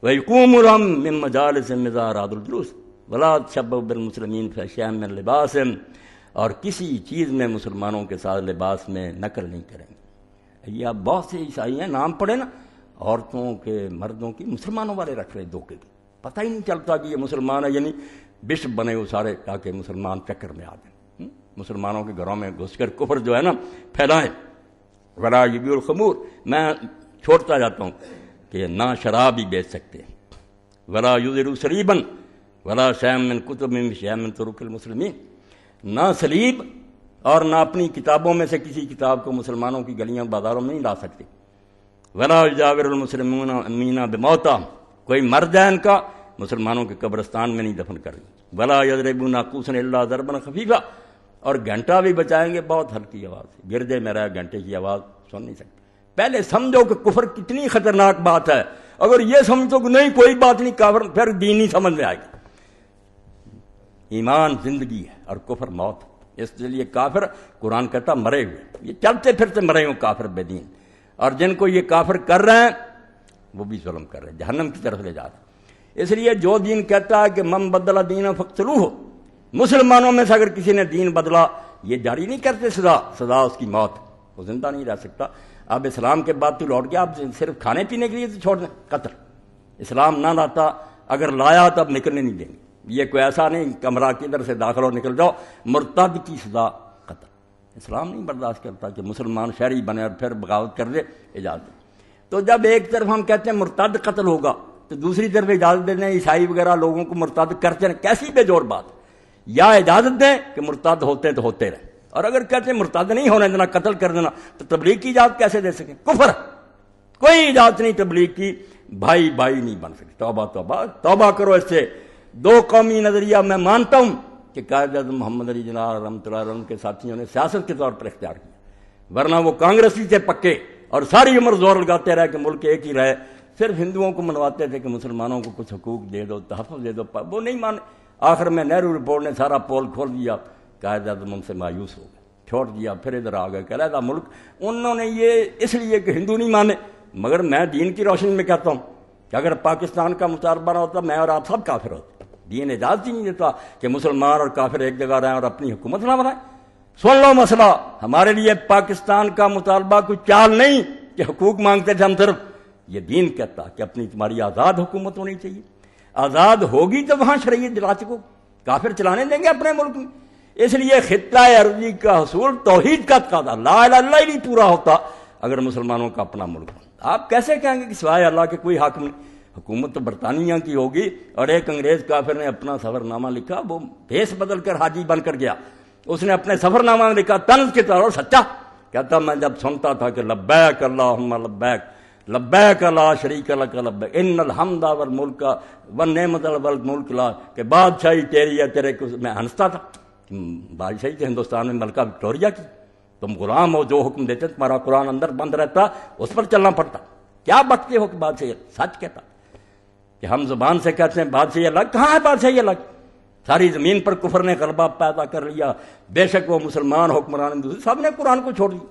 [SPEAKER 1] وَيَقُومُ لَهُم مِّن مَّجَالِسِهِمْ إِذَا أَرَادُوا الْجُلُوسَ وَلَا تَشَبَّهُوا بِالْمُسْلِمِينَ فِي شَيْءٍ مِّن لِبَاسِهِمْ، اور کسی چیز میں مسلمانوں کے ساتھ لباس میں نقل نہیں کریں گے۔ یہ اب بہت سے عیسائی ہیں، نام پڑھے نا، عورتوں کے مردوں کی مسلمانوں والے رکھ رہے دھوکے کے، پتہ ہی نہیں چلتا کہ یہ مسلمان ہے، یعنی بشپ بنے وہ سارے تاکہ مسلمان چکر میں آ جائیں، مسلمانوں کے گھروں میں گھس کر کفر جو ہے نا پھیلائیں۔ ولا یبیع الخمور، میں چھوڑتا جاتا ہوں کہ نہ شراب ہی بیچ سکتے، ولا یظہر صلیبا ولا شیئا من کتب من شیئا من طرق المسلمین، نہ صلیب اور نہ اپنی کتابوں میں سے کسی کتاب کو مسلمانوں کی گلیاں بازاروں میں نہیں لا سکتے۔ ولا یجاور المسلمون امینہ بموتا، کوئی مر جائے ان کا مسلمانوں کے قبرستان میں نہیں دفن کریں۔ ولا یضربون ناقوسا الا ضربا خفیفا، اور گھنٹہ بھی بچائیں گے بہت ہلکی آواز سے، گردے میں رہے گھنٹے کی آواز سن نہیں سکتے۔ پہلے سمجھو کہ کفر کتنی خطرناک بات ہے، اگر یہ سمجھو کہ نہیں کوئی بات نہیں کافر، پھر دین نہیں سمجھ میں آئے گا۔ ایمان زندگی ہے اور کفر موت، اس لیے کافر قرآن کہتا مرے ہوئے، یہ چلتے پھرتے مرے ہوئے کافر بے دین، اور جن کو یہ کافر کر رہے ہیں وہ بھی ظلم کر رہے ہیں، جہنم کی طرف لے جا رہے ہیں۔ اس لیے جو دین کہتا ہے کہ من بدل دین فقتلوہ، مسلمانوں میں سے اگر کسی نے دین بدلا یہ جاری نہیں کرتے سزا اس کی موت، وہ زندہ نہیں رہ سکتا۔ اب اسلام کے بعد تو لوٹ گیا، اب صرف کھانے پینے کے لیے تو چھوڑ دیں، قتل۔ اسلام نہ لاتا، اگر لایا تو اب نکلنے نہیں دیں گے، یہ کوئی ایسا نہیں کمرہ کی ادھر سے داخل ہو نکل جاؤ، مرتد کی سزا قتل۔ اسلام نہیں برداشت کرتا کہ مسلمان شہری بنے اور پھر بغاوت کر دے، اجازت دے۔ تو جب ایک طرف ہم کہتے ہیں مرتد قتل ہوگا تو دوسری طرف اجازت دے دیں عیسائی وغیرہ لوگوں کو مرتد کرتے ہیں، کیسی بے جوڑ بات ہے۔ یا اجازت دیں کہ مرتد ہوتے ہیں تو ہوتے رہیں، اور اگر کہتے ہیں مرتد نہیں ہونے دینا، قتل کر دینا، تو تبلیغ کی اجازت کیسے دے سکیں؟ کفر، کوئی اجازت نہیں تبلیغ کی، بھائی بھائی نہیں بن سکتے۔ توبہ توبہ توبہ کرو اس سے۔ دو قومی نظریہ میں مانتا ہوں کہ قائد اعظم محمد علی جناح رحمۃ اللہ علیہ کے ساتھیوں نے سیاست کے طور پر اختیار کیا، ورنہ وہ کانگریسی تھے پکے اور ساری عمر زور لگاتے رہے کہ ملک ایک ہی رہے، صرف ہندوؤں کو منواتے تھے کہ مسلمانوں کو کچھ حقوق دے دو، تحفظ دے دو، وہ نہیں مانے۔ آخر میں نہرو رپورٹ نے سارا پول کھول دیا، قائد اعظم ان سے مایوس ہو گئے، چھوڑ دیا، پھر ادھر آ گئے کہ علیحدہ ملک۔ انہوں نے یہ اس لیے کہ ہندو نہیں مانے، مگر میں دین کی روشنی میں کہتا ہوں کہ اگر پاکستان کا مطالبہ نہ ہوتا میں اور آپ سب کافر ہوتے۔ دین اجازت ہی نہیں دیتا کہ مسلمان اور کافر ایک جگہ رہیں اور اپنی حکومت نہ بنائیں۔ سن لو مسئلہ، ہمارے لیے پاکستان کا مطالبہ کوئی چال نہیں کہ حقوق مانگتے تھے ہم صرف، یہ دین کہتا کہ اپنی تمہاری آزاد حکومت ہونی چاہیے، آزاد ہوگی تو وہاں شریعت دلا سکو، کافر چلانے دیں گے اپنے ملک میں۔ اس لیے خطہ عربی کا حصول توحید کا تقاضا، لا الہ الا اللہ ہی نہیں پورا ہوتا اگر مسلمانوں کا اپنا ملک ہوتا۔ آپ کیسے کہیں گے کہ سوائے اللہ کے کوئی حاکم نہیں؟ حکومت تو برطانیہ کی ہوگی، اور ایک انگریز کافر نے اپنا سفر نامہ لکھا، وہ بھیس بدل کر حاجی بن کر گیا، اس نے اپنے سفر نامہ میں لکھا طنز کے طور، سچا کہتا میں جب سنتا تھا کہ لبیک اللہم لبیک لبیک لا شریک لک لبیک ان الحمد والملک والنعمت والملک لا، کہ بادشاہی تیری ہے تیرے کو، میں ہنستا تھا۔ بادشاہی تو ہندوستان میں ملکہ وکٹوریہ کی، تم غلام ہو، جو حکم دیتے تمہارا قرآن اندر بند رہتا، اس پر چلنا پڑتا۔ کیا بکتے ہو کہ بادشاہی؟ سچ کہتا کہ ہم زبان سے کہتے ہیں بادشاہی الگ، کہاں ہے بادشاہی الگ؟ ساری زمین پر کفر نے غلبہ پیدا کر لیا، بے شک وہ مسلمان حکمران سب نے قرآن کو چھوڑ دیا۔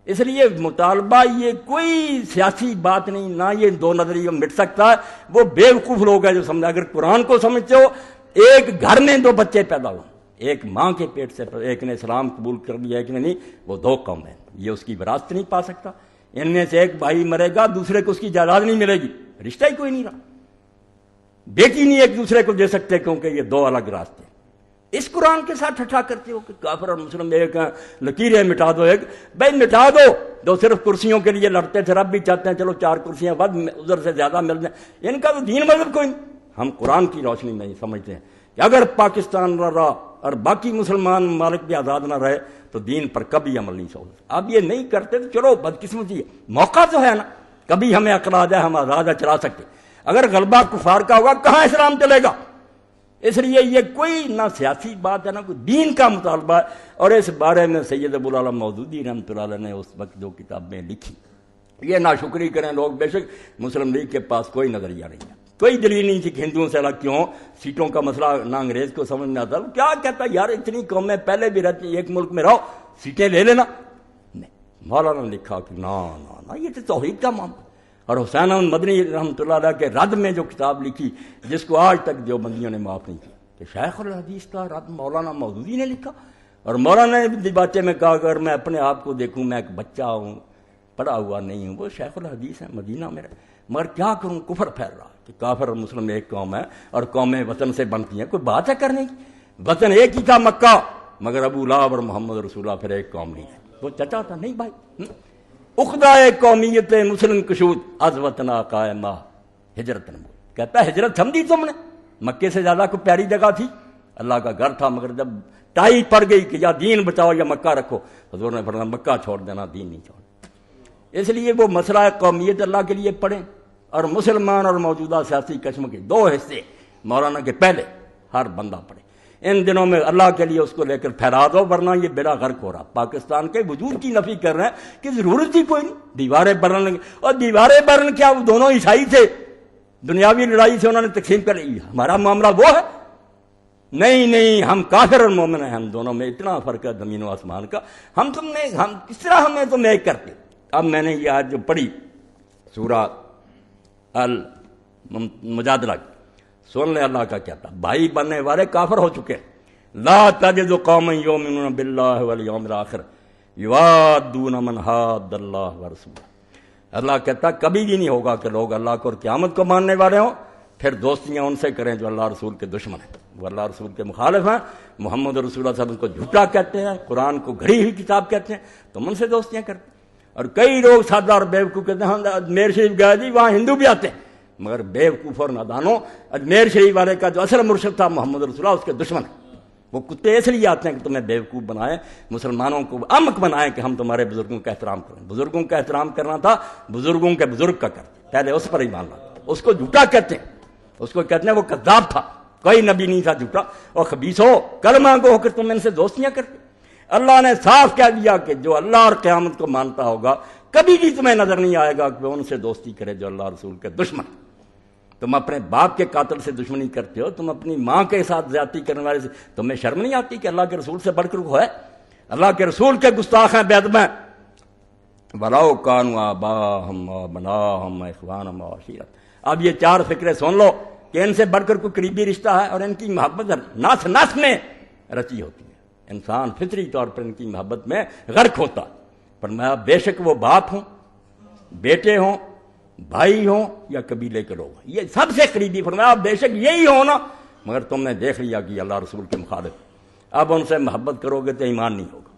[SPEAKER 1] اس لیے مطالبہ یہ کوئی سیاسی بات نہیں، نہ یہ دو نظریہ مٹ سکتا ہے۔ وہ بے وقوف لوگ ہیں جو سمجھا، اگر قرآن کو سمجھتے ہو، ایک گھر میں دو بچے پیدا ہوئے، ایک ماں کے پیٹ سے، ایک نے اسلام قبول کر لیا ایک نے نہیں، وہ دو قوم ہیں، یہ اس کی وراثت نہیں پا سکتا۔ ان میں سے ایک بھائی مرے گا، دوسرے کو اس کی جائیداد نہیں ملے گی، رشتہ ہی کوئی نہیں رہا، بیٹی نہیں ایک دوسرے کو دے سکتے کیونکہ یہ دو الگ راستے۔ اس قرآن کے ساتھ ٹھٹھا کرتے ہو کہ کافر اور مسلم ایک ہیں، لکیریں مٹا دو، ایک بھائی مٹا دو، جو صرف کرسیوں کے لیے لڑتے تھے، رب بھی چاہتے ہیں چلو 4 کرسیاں ود ادھر سے زیادہ مل جائیں، ان کا تو دین مذہب کوئی نہیں۔ ہم قرآن کی روشنی میں سمجھتے ہیں کہ اگر پاکستان نہ رہا اور باقی مسلمان ممالک بھی آزاد نہ رہے تو دین پر کبھی عمل نہیں ہو سکتا۔ اب یہ نہیں کرتے تو چلو بدقسمتی ہے، موقع تو ہے نا، کبھی ہمیں عقل آ جائے ہم آزاد چلا سکتے۔ اگر غلبہ کفار کا ہوگا کہاں اسلام چلے گا؟ اس لیے یہ کوئی نہ سیاسی بات ہے نہ کوئی دین کا مطالبہ ہے۔ اور اس بارے میں سید ابو العالم مودودی رحمۃ اللہ علیہ نے اس وقت جو کتابیں لکھی، یہ ناشکری کریں لوگ، بے شک مسلم لیگ کے پاس کوئی نظریہ نہیں ہے، کوئی دلیل نہیں تھی کہ ہندوؤں سے الگ کیوں، سیٹوں کا مسئلہ نہ انگریز کو سمجھ میں آتا، کیا کہتا یار اتنی قومیں پہلے بھی رہتی ایک ملک میں رہو، سیٹیں لے لینا۔ نہیں، مولانا نے لکھا کہ نا یہ تو توحید کا معاملہ۔ اور حسین احمد مدنی رحمۃ اللہ علیہ کے رد میں جو کتاب لکھی جس کو آج تک دیوبندیوں نے معاف نہیں کیا، کہ شیخ الحدیث کا رد مولانا مودودی نے لکھا۔ اور مولانا نے بھی باتیں میں کہا اگر میں اپنے آپ کو دیکھوں میں ایک بچہ ہوں، پڑھا ہوا نہیں ہوں، وہ شیخ الحدیث ہے مدینہ میں، مگر کیا کروں، کفر پھیل رہا کہ کافر اور مسلم ایک قوم ہے اور قومیں وطن سے بنتی ہیں، کوئی بات ہے کرنے کی؟ وطن ایک ہی تھا مکہ، مگر ابو لہب اور محمد رسول اللہ پھر ایک قوم نہیں ہے۔ وہ چچا تھا نہیں بھائی، اخدائے قومیت مسلم کشود از وطنا قائمہ ہجرت نمود، کہتا ہے ہجرت سمجھی تم نے؟ مکے سے زیادہ کوئی پیاری جگہ تھی؟ اللہ کا گھر تھا، مگر جب ٹائی پڑ گئی کہ یا دین بچاؤ یا مکہ رکھو، حضور نے فرمایا مکہ چھوڑ دینا، دین نہیں چھوڑ۔ اس لیے وہ مسئلہ قومیت اللہ کے لیے پڑھیں، اور مسلمان اور موجودہ سیاسی کشم کے 2 حصے مولانا کے پہلے ہر بندہ پڑھے۔ ان دنوں میں اللہ کے لیے اس کو لے کر پھیلا دو، ورنہ یہ بیڑا غرق ہو رہا۔ پاکستان کے وجود کی نفی کر رہے ہیں کہ ضرورت ہی کوئی نہیں، دیواریں برن لگے، اور دیواریں برن کیا، وہ دونوں عیسائی تھے، دنیاوی لڑائی سے انہوں نے تقسیم کر لی۔ ہمارا معاملہ وہ ہے نہیں، ہم کافر اور مومن ہیں، ہم دونوں میں اتنا فرق ہے زمین و آسمان کا۔ ہم کس طرح ہمیں تم ایک کرتے۔ اب میں نے یہ آج جو پڑھی سورہ المجادلہ، سن لے اللہ کا کیا تھا، بھائی بننے والے کافر ہو چکے ہیں۔ لا تجد قوما یؤمنون باللہ والیوم الآخر یوادون من حاد اللہ ورسولہ۔ اللہ کہتا کبھی بھی نہیں ہوگا کہ لوگ اللہ کو اور قیامت کو ماننے والے ہوں پھر دوستیاں ان سے کریں جو اللہ رسول کے دشمن ہیں، وہ اللہ رسول کے مخالف ہیں، محمد رسول اللہ صلی اللہ علیہ وسلم کو جھوٹا کہتے ہیں، قرآن کو گھڑی ہوئی کتاب کہتے ہیں، تم ان سے دوستیاں کرتے ہیں۔ اور کئی لوگ سادہ اور بیوقوف کہتے ہیں اجمیر شریف گئے جی وہاں ہندو بھی آتے ہیں، مگر بیوقوف اور نادانوں، اجمیر شریف والے کا جو اصل مرشد تھا محمد رسول اللہ اس کے دشمن ہیں۔ وہ کتے اس لیے آتے ہیں کہ تمہیں بیوقوف بنائیں، مسلمانوں کو احمق بنائیں کہ ہم تمہارے بزرگوں کا احترام کریں۔ بزرگوں کا احترام کرنا تھا بزرگوں کے بزرگ کا کرتے، پہلے اس پر ایمان لاتے، اس کو جھوٹا کہتے ہیں، اس کو کہتے ہیں وہ کذاب تھا، کوئی نبی نہیں تھا جھوٹا، اور خبیث ہو کلمہ گو ہو کر تم ان سے دوستیاں کرتے۔ اللہ نے صاف کہہ دیا کہ جو اللہ اور قیامت کو مانتا ہوگا کبھی بھی تمہیں نظر نہیں آئے گا کہ وہ ان سے دوستی کرے جو اللہ رسول کے دشمن۔ تم اپنے باپ کے قاتل سے دشمنی کرتے ہو، تم اپنی ماں کے ساتھ زیادتی کرنے والے سے، تمہیں شرم نہیں آتی کہ اللہ کے رسول سے بڑھ کر وہ ہے؟ اللہ کے رسول کے گستاخ ہیں، بے ادب ہیں۔ وَلَوْ كَانُوا آبَاءَهُمْ وَأَبْنَاءَهُمْ وَإِخْوَانَهُمْ وَعَشِيرَتَهُمْ۔ اب یہ چار فکریں سن لو کہ ان سے بڑھ کر کوئی قریبی رشتہ ہے، اور ان کی محبت نس میں رچی ہوتی ہے، انسان فطری طور پر ان کی محبت میں غرق ہوتا ہے۔ فرمایا بے شک وہ باپ ہوں، بیٹے ہوں، بھائی ہوں یا قبیلے کے لوگ، یہ سب سے قریبی، فرمایا بے شک یہی ہو نا، مگر تم نے دیکھ لیا کہ اللہ رسول کے مخالف، اب ان سے محبت کرو گے تو ایمان نہیں ہوگا،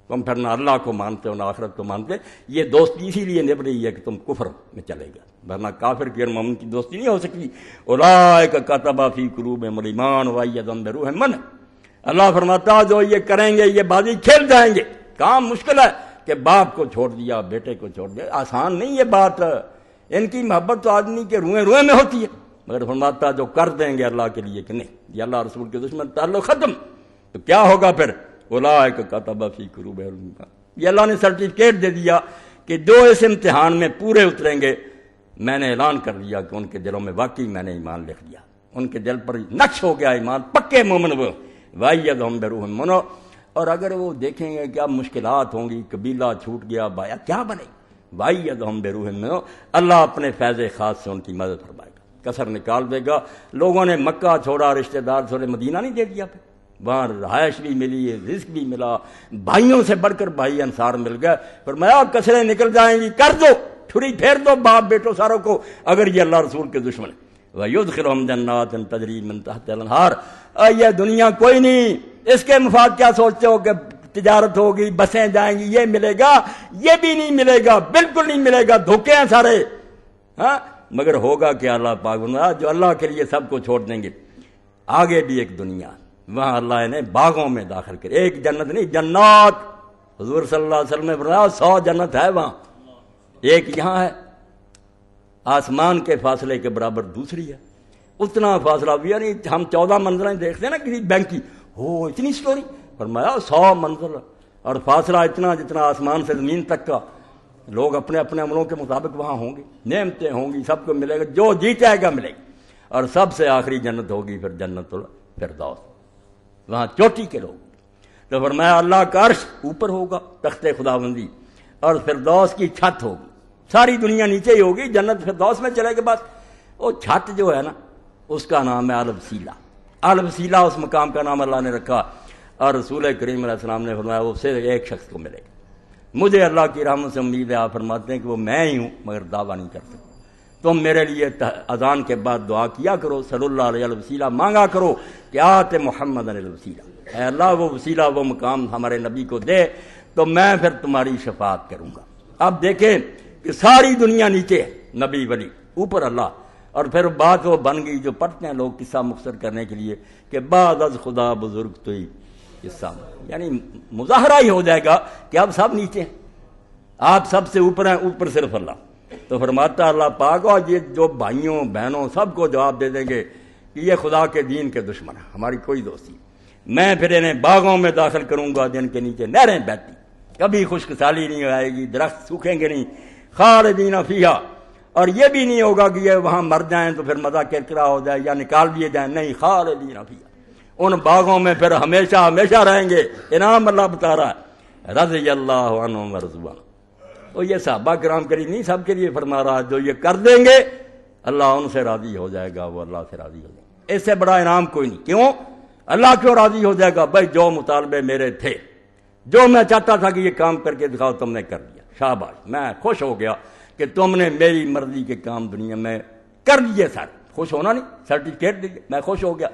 [SPEAKER 1] تم پھر نہ اللہ کو مانتے ہو نہ آخرت کو مانتے۔ یہ دوستی اسی لیے نبھ رہی ہے کہ تم کفر میں چلے گئے، ورنہ کافر کی اور مومن کی دوستی نہیں ہو سکتی۔ اولئک کتب فی قلوبہم الایمان وایدہم بروح منہ۔ اللہ فرماتا جو یہ کریں گے یہ بازی کھیل جائیں گے۔ کام مشکل ہے کہ باپ کو چھوڑ دیا، بیٹے کو چھوڑ دیا، آسان نہیں یہ بات۔ ان کی محبت تو آدمی کے روئیں روئیں میں ہوتی ہے، مگر فرماتا جو کر دیں گے اللہ کے لیے کہ نہیں، یہ اللہ رسول کے دشمن، تعلق ختم۔ تو کیا ہوگا پھر؟ اولئک کتب فی قلوبہم الایمان، یہ اللہ نے سرٹیفکیٹ دے دیا کہ جو اس امتحان میں پورے اتریں گے، میں نے اعلان کر دیا کہ ان کے دلوں میں واقعی میں نے ایمان لکھ دیا، ان کے دل پر نقش ہو گیا ایمان، پکے مومن وہ وایدہم بروح منہ۔ اور اگر وہ دیکھیں گے کہ اب مشکلات ہوں گی، قبیلہ چھوٹ گیا، بایا کیا بنے، وایدہم بروح منہ، اللہ اپنے فیض خاص سے ان کی مدد فرمائے گا، کسر نکال دے گا۔ لوگوں نے مکہ چھوڑا، رشتہ دار چھوڑے، مدینہ نہیں دے دیا، پھر وہاں رہائش بھی ملی، رزق بھی ملا، بھائیوں سے بڑھ کر بھائی انصار مل گئے۔ فرمایا کسریں نکل جائیں گی، کر دو، چھری پھیر دو باپ بیٹوں ساروں کو اگر یہ اللہ رسول کے دشمن ہے۔ وَيُدْخِلُهُمْ جَنَّاتٍ تَجْرِي مِن تَحْتِهَا الْأَنْهَارُ۔ یہ دنیا کوئی نہیں، اس کے مفاد کیا سوچتے ہو کہ تجارت ہوگی، بسیں جائیں گی، یہ ملے گا، یہ بھی نہیں ملے گا، بالکل نہیں ملے گا، دھوکے ہیں سارے۔ ہاں مگر ہوگا کہ اللہ پاک جو اللہ کے لیے سب کو چھوڑ دیں گے۔ آگے بھی ایک دنیا، وہاں اللہ نے باغوں میں داخل کر، ایک جنت نہیں، جنات، حضور صلی اللہ علیہ وسلم نے فرمایا 100 جنت ہے وہاں، ایک یہاں ہے، آسمان کے فاصلے کے برابر دوسری ہے، اتنا فاصلہ بھی، یعنی ہم 14 منزلیں دیکھتے ہیں نا کسی بینک کی، ہو اتنی سٹوری، فرمایا 100 منزل، اور فاصلہ اتنا جتنا آسمان سے زمین تک کا۔ لوگ اپنے اپنے عملوں کے مطابق وہاں ہوں گے، نعمتیں ہوں گی، سب کو ملے گا، جو جی چاہے گا ملے گا۔ اور سب سے آخری جنت ہوگی پھر جنت الفردوس، وہاں چوٹی کے لوگ۔ تو فرمایا اللہ کا عرش اوپر ہوگا، تخت خداوندی، اور فردوس کی چھت ہوگی، ساری دنیا نیچے ہی ہوگی، جنت فردوس میں چلے گے بس۔ وہ چھت جو ہے نا اس کا نام ہے الوسیلہ، الوسیلہ اس مقام کا نام اللہ نے رکھا، اور رسول کریم علیہ السلام نے فرمایا وہ صرف ایک شخص کو ملے گا۔ مجھے اللہ کی رحمت سے امید ہے، آپ فرماتے ہیں کہ وہ میں ہی ہوں، مگر دعویٰ نہیں کرتے۔ تم میرے لیے اذان کے بعد دعا کیا کرو، صلی اللہ علیہ الوسیلہ مانگا کرو کہ آت محمد الوسیلہ، اے اللہ وہ وسیلہ، وہ مقام ہمارے نبی کو دے تو میں پھر تمہاری شفاعت کروں گا۔ اب دیکھیں کہ ساری دنیا نیچے ہے، نبی ولی اوپر اللہ، اور پھر بات وہ بن گئی جو پڑھتے ہیں لوگ قصہ مختصر کرنے کے لیے کہ بعد از خدا بزرگ تو ہی قصہ، یعنی مظاہرہ ہی ہو جائے گا کہ اب سب نیچے ہیں، آپ سب سے اوپر ہیں، اوپر صرف اللہ۔ تو فرماتا اللہ پاک، اور یہ جو بھائیوں بہنوں سب کو جواب دے دیں گے کہ یہ خدا کے دین کے دشمن ہیں، ہماری کوئی دوستی۔ میں پھر انہیں باغوں میں داخل کروں گا جن کے نیچے نہریں بہتی، کبھی خشک سالی نہیں آئے گی، درخت سوکھیں گے نہیں، خالدین فیہا، اور یہ بھی نہیں ہوگا کہ یہ وہاں مر جائیں تو پھر مزہ کرکرا ہو جائے یا نکال دیے جائیں، نہیں، خالدین فیہا، ان باغوں میں پھر ہمیشہ ہمیشہ رہیں گے۔ انعام اللہ بتا رہا ہے، رضی اللہ عنہم ورضوا عنہ۔ تو یہ صحابہ کرام کے لیے نہیں، سب کے لیے فرما رہا ہے، جو یہ کر دیں گے اللہ ان سے راضی ہو جائے گا، وہ اللہ سے راضی ہو جائے گا۔ اس سے بڑا انعام کوئی نہیں۔ کیوں اللہ کیوں راضی ہو جائے گا؟ بھائی جو مطالبے میرے تھے، جو میں چاہتا تھا کہ یہ کام کر کے دکھاؤ، تم نے کر دیا، شاباش، میں خوش ہو گیا کہ تم نے میری مرضی کے کام دنیا میں کر دیے سارے۔ خوش ہونا نہیں، سرٹیفکیٹ دیجیے، میں خوش ہو گیا۔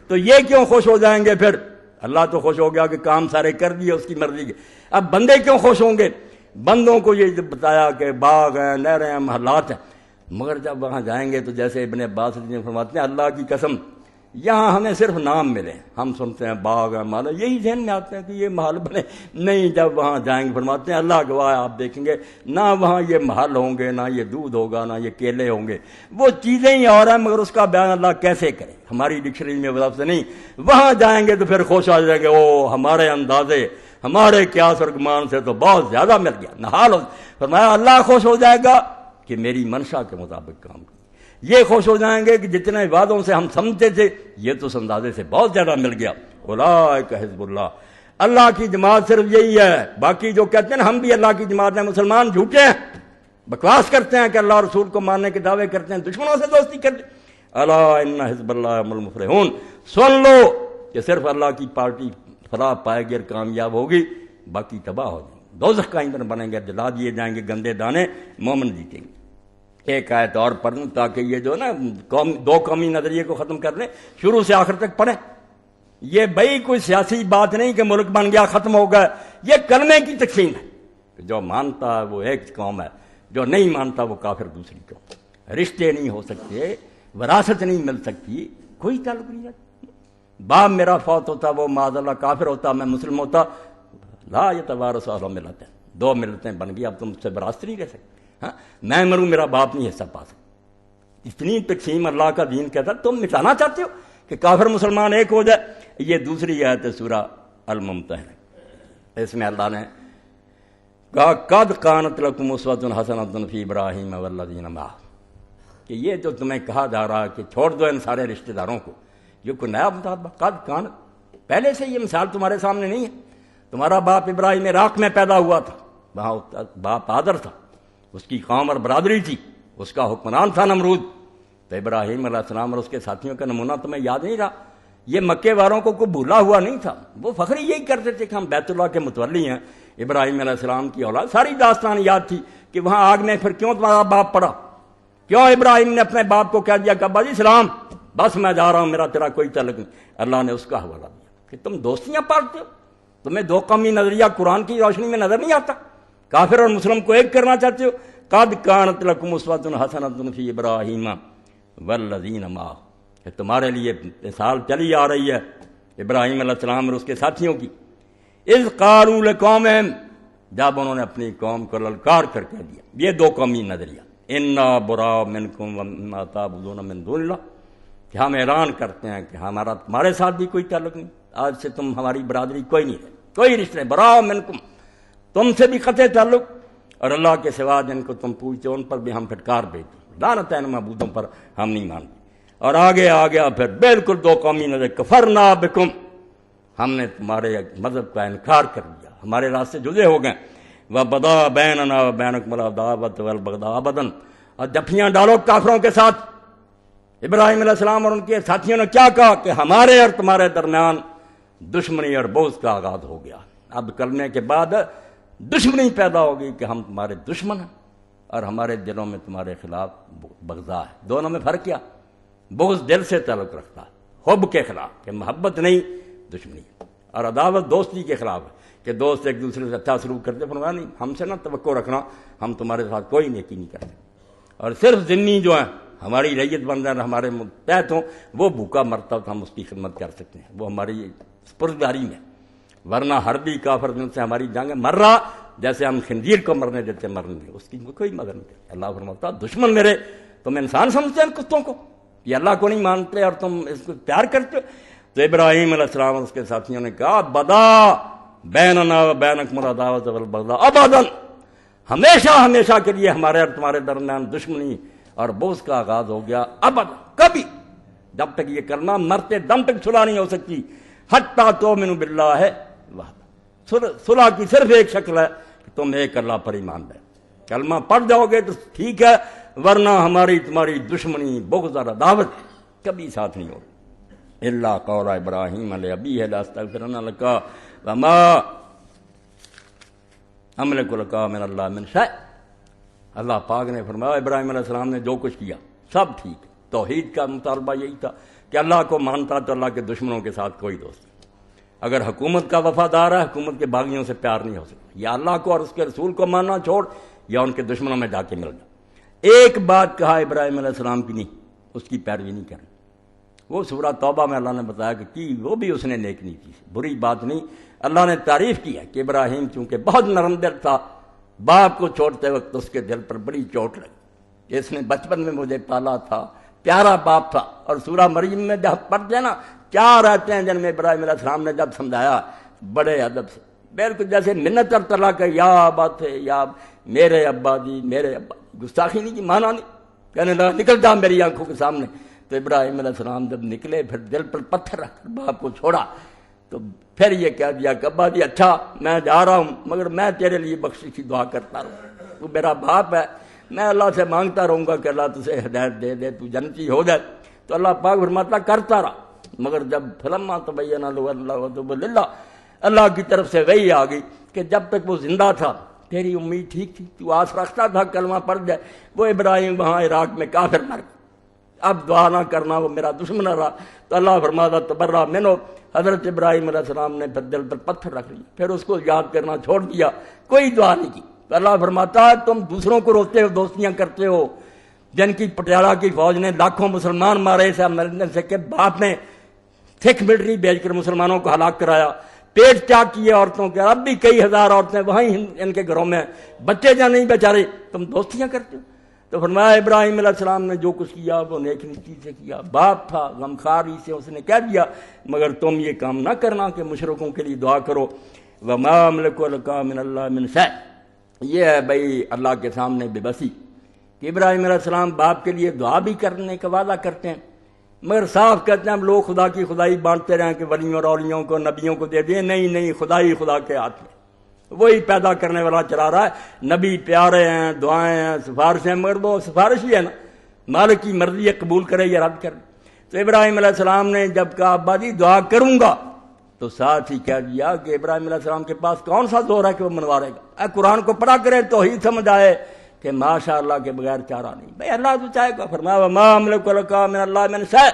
[SPEAKER 1] تو یہ کیوں خوش ہو جائیں گے؟ پھر اللہ تو خوش ہو گیا کہ کام سارے کر دیے اس کی مرضی کے، اب بندے کیوں خوش ہوں گے؟ بندوں کو یہ بتایا کہ باغ ہیں، نہریں ہیں، محلات ہیں، مگر جب وہاں جائیں گے تو جیسے ابن عباس فرماتے ہیں، اللہ کی قسم یہاں ہمیں صرف نام ملے، ہم سنتے ہیں باغ ہے، محل، یہی ذہن میں آتے ہیں کہ یہ محل بنے، نہیں، جب وہاں جائیں گے فرماتے ہیں اللہ گواہ ہے، آپ دیکھیں گے نہ وہاں یہ محل ہوں گے، نہ یہ دودھ ہوگا، نہ یہ کیلے ہوں گے، وہ چیزیں ہی اور ہیں، مگر اس کا بیان اللہ کیسے کرے، ہماری ڈکشنری میں لفظ نہیں۔ وہاں جائیں گے تو پھر خوش آ جائیں گے، او ہمارے اندازے، ہمارے قیاس اور گمان سے تو بہت زیادہ مل گیا، نحال ہو۔ فرمایا اللہ خوش ہو جائے گا کہ میری منشا کے مطابق کام کریں، یہ خوش ہو جائیں گے کہ جتنے وعدوں سے ہم سمجھتے تھے یہ تو اس اندازے سے بہت زیادہ مل گیا۔ اولئک حزب اللہ، اللہ کی جماعت صرف یہی ہے۔ باقی جو کہتے ہیں نا ہم بھی اللہ کی جماعت ہیں، مسلمان جھوٹے ہیں، بکواس کرتے ہیں کہ اللہ رسول کو ماننے کے دعوے کرتے ہیں، دشمنوں سے دوستی کرتے ہیں۔ الا ان حزب اللہ هم المفلحون، سن لو کہ صرف اللہ کی پارٹی فلاح پائے گی اور کامیاب ہوگی، باقی تباہ ہو جائیں گے، دوزخ کا ایندھن بنیں گے، جلا دیے جائیں گے گندے دانے، مومن جیتیں گے۔ ایک آیت اور پڑھوں تاکہ یہ جو نا دو قومی نظریے کو ختم کر لیں، شروع سے آخر تک پڑھیں۔ یہ بھائی کوئی سیاسی بات نہیں کہ ملک بن گیا ختم ہو گیا، یہ کلمے کی تقسیم ہے۔ جو مانتا ہے وہ ایک قوم ہے، جو نہیں مانتا وہ کافر دوسری قوم۔ رشتے نہیں ہو سکتے، وراثت نہیں مل سکتی، کوئی تعلق نہیں رہتا۔ باپ میرا فوت ہوتا وہ معاذ اللہ کافر ہوتا، میں مسلم ہوتا، لا یتوارث اہل ملتین، دو ملتیں بن گئی، اب تم سے وراثت نہیں رہ سکتے۔ ہاں میں مروں میرا باپ نہیں حصہ پا سکتا۔ اتنی تقسیم اللہ کا دین کہتا، تم مٹانا چاہتے ہو کہ کافر مسلمان ایک ہو جائے۔ یہ دوسری آیت ہے سورہ الممتحنہ، اس میں اللہ نے کہا قد کانت لکم اسوۃ حسنۃ فی ابراہیم والذین معہ، کہ یہ جو تمہیں کہا جا رہا ہے کہ چھوڑ دو ان سارے رشتہ داروں کو، یہ کوئی نیا مطالبہ؟ قد کانت، پہلے سے یہ مثال تمہارے سامنے نہیں ہے۔ تمہارا باپ ابراہیم عراق میں پیدا ہوا تھا، وہاں باپ آدر تھا، اس کی قوم اور برادری تھی، اس کا حکمران تھا نمرود۔ تو ابراہیم علیہ السلام اور اس کے ساتھیوں کا نمونہ تمہیں یاد نہیں رہا؟ یہ مکے والوں کو کوئی بھولا ہوا نہیں تھا، وہ فخر یہی کرتے تھے کہ ہم بیت اللہ کے متولی ہیں، ابراہیم علیہ السلام کی اولاد۔ ساری داستان یاد تھی کہ وہاں آگ میں پھر کیوں تمہارا باپ پڑا، کیوں ابراہیم نے اپنے باپ کو کہہ دیا کہ ابا جی سلام، بس میں جا رہا ہوں، میرا تیرا کوئی تعلق نہیں۔ اللہ نے اس کا حوالہ دیا کہ تم دوستیاں پالتے ہو، تمہیں دو قومی نظریہ قرآن کی روشنی میں نظر نہیں آتا، کافر اور مسلم کو ایک کرنا چاہتے ہو۔ قد کانت لکم اسوۃ حسنۃ فی ابراہیم والذین معہ، کہ تمہارے لیے مثال چلی آ رہی ہے ابراہیم علیہ السلام اور اس کے ساتھیوں کی۔ اذ قالوا لقومہم، جب انہوں نے اپنی قوم کو للکار کر کے دیا، یہ دو قومی نظریہ، انا براء منکم ومما تعبدون من دون اللہ، کہ ہم اعلان کرتے ہیں کہ ہمارا تمہارے ساتھ بھی کوئی تعلق نہیں، آج سے تم ہماری برادری کوئی نہیں ہے، کوئی رشتے، براء منکم، تم سے بھی قطع تعلق، اور اللہ کے سوا جن کو تم پوچھتے ان پر بھی ہم پھٹکار بھیجتے، لعنت ہے ان معبودوں پر، ہم نہیں مانتے۔ اور آگے آ گیا پھر بالکل دو قومی نظر، کفرنا بکم، ہم نے تمہارے مذہب کا انکار کر دیا، ہمارے راستے جدے ہو گئے۔ وبدا بیننا وبینکم العداوۃ والبغضاء ابدا، اور جفیاں ڈالو کافروں کے ساتھ۔ ابراہیم علیہ السلام اور ان کے ساتھیوں نے کیا کہا کہ ہمارے اور تمہارے درمیان دشمنی اور بغض کا آغاز ہو گیا، اب کلمے کے بعد دشمنی پیدا ہوگی کہ ہم تمہارے دشمن ہیں اور ہمارے دلوں میں تمہارے خلاف بغضاء ہے۔ دونوں میں فرق کیا؟ بغض دل سے تعلق رکھتا ہے، حب کے خلاف، کہ محبت نہیں دشمنی، اور عداوت دوستی کے خلاف ہے کہ دوست ایک دوسرے سے اچھا سلوک کرتے، فرمایا نہیں ہم سے نہ توقع رکھنا، ہم تمہارے ساتھ کوئی نیکی نہیں کرتے، اور صرف ذمہ جو ہیں ہماری ریت بن جائیں، ہمارے متحد ہوں، وہ بھوکا مرتا تو ہم اس کی خدمت کر سکتے ہیں، وہ ہماری سپرداری میں، ورنہ حربی کافر جن سے ہماری جنگ مر رہا جیسے ہم خنزیر کو مرنے دیتے مرنے دیں، اس کی کوئی مدد نہیں کرتی۔ اللہ فرماتا دشمن میرے، تم انسان سمجھتے ہیں کتوں کو، یہ اللہ کو نہیں مانتے اور تم اس کو پیار کرتے ہو۔ تو ابراہیم علیہ السلام اور اس کے ساتھیوں نے کہا بدا بیننا و بینکم العداوۃ والبغضاء ابدا، ہمیشہ ہمیشہ کے لیے ہمارے اور تمہارے درمیان دشمنی اور بغض کا آغاز ہو گیا، ابدا، کبھی، جب تک یہ کرنا مرتے دم تک صلح نہیں ہو سکتی، حتیٰ تؤمنوا باللہ وحدہ، صلح کی صرف ایک شکل ہے کہ تم ایک اللہ پر ایمان لے، کلمہ پڑھ جاؤ گے تو ٹھیک ہے، ورنہ ہماری تمہاری دشمنی بغض اور عداوت کبھی ساتھ نہیں ہوگی۔ الا قول ابراہیم لابیہ لاستغفرن لک وما املک لک من اللہ من شیء، اللہ پاک نے فرمایا ابراہیم علیہ السلام نے جو کچھ کیا سب ٹھیک، توحید کا مطالبہ یہی تھا کہ اللہ کو مانتا تو اللہ کے دشمنوں کے ساتھ کوئی دوست نہیں، اگر حکومت کا وفادار ہے حکومت کے باغیوں سے پیار نہیں ہو سکتا، یا اللہ کو اور اس کے رسول کو ماننا چھوڑ یا ان کے دشمنوں میں جا کے مل جا۔ ایک بات کہا ابراہیم علیہ السلام کی نہیں، اس کی پیروی نہیں کرنی، وہ سورہ توبہ میں اللہ نے بتایا کہ کی وہ بھی اس نے نیک نہیں کی، بری بات نہیں، اللہ نے تعریف کی ہے کہ ابراہیم چونکہ بہت نرم دل تھا، باپ کو چھوڑتے وقت اس کے دل پر بڑی چوٹ لگی، اس نے بچپن میں مجھے پالا تھا، پیارا باپ تھا، اور سورہ مریم میں جب پڑھتے ہیں نا 4 آیتیں ہیں جن میں ابراہیم علیہ السلام نے جب سمجھایا بڑے ادب سے، بالکل جیسے منت اور طلع کا یا بات ہے، یا میرے ابا جی میرے ابا جی، گستاخی نہیں کی، مانا نہیں، کہنے لگا نکل جا میری آنکھوں کے سامنے۔ تو ابراہیم علیہ السلام جب نکلے پھر دل پر پتھر رکھ کر باپ کو چھوڑا، تو پھر یہ کہہ دیا کہ ابا جی اچھا میں جا رہا ہوں مگر میں تیرے لیے بخشش کی دعا کرتا رہوں، تو میرا باپ ہے، میں اللہ سے مانگتا رہوں گا کہ اللہ تجھے ہدایت دے دے، تو جنتی ہو جائے۔ تو اللہ پاک فرماتا کرتا رہا، مگر جب فلما تبین له اللہ وتب للہ، اللہ کی طرف سے وحی آ گئی کہ جب تک وہ زندہ تھا تیری امید ٹھیک تھی، تو آس رکھتا تھا کلمہ پڑھ جائے، وہ ابراہیم وہاں عراق میں کافر مر گیا، اب دعا نہ کرنا وہ میرا دشمن رہا۔ تو اللہ فرماتا تبرأ منہ، حضرت ابراہیم علیہ السلام نے پھر دل پر پتھر رکھ لیا، پھر اس کو یاد کرنا چھوڑ دیا، کوئی دعا نہیں کی۔ تو اللہ فرماتا تم دوسروں کو روتے ہو، دوستیاں کرتے ہو، جن کی پٹیالہ کی فوج نے لاکھوں مسلمان مارے سے کہ باپ نے سکھ ملٹری بھیج کر مسلمانوں کو ہلاک کرایا، پیٹ چاک کیے عورتوں کے، اب بھی کئی ہزار عورتیں وہیں ان کے گھروں میں، بچے جہاں نہیں بیچارے، تم دوستیاں کرتے ہو۔ تو فرمایا ابراہیم علیہ السلام نے جو کچھ کیا وہ نیک نیتی سے کیا، باپ تھا غمخاری سے اس نے کہہ دیا مگر تم یہ کام نہ کرنا کہ مشرکوں کے لیے دعا کرو، وما املک لک من اللہ من شیء، یہ ہے بھائی اللہ کے سامنے بے بسی کہ ابراہیم علیہ السلام باپ کے لیے دعا بھی کرنے کا وعدہ کرتے ہیں مگر صاف کہتے ہیں ہم لوگ خدا کی خدائی بانٹتے رہیں کہ ولیوں اور اولیوں کو نبیوں کو دے دیں، نہیں، خدائی خدا کے ہاتھ میں، وہی پیدا کرنے والا چلا رہا ہے، نبی پیارے ہیں، دعائیں ہیں، سفارشیں ہیں، مگر وہ سفارش ہی ہے نا، مالک کی مرضی ہے، قبول کرے یا رد کرے۔ تو ابراہیم علیہ السلام نے جب کہا ابا جی دعا کروں گا، تو ساتھ ہی کہہ دیا کہ ابراہیم علیہ السلام کے پاس کون سا زور ہے کہ وہ منوارے گا، اے قرآن کو پڑھا کرے تو ہی سمجھ آئے کہ ماشاء اللہ کے بغیر چارہ نہیں، بھائی اللہ تو چاہے گا، فرمایا وما املک لک من اللہ من شیء،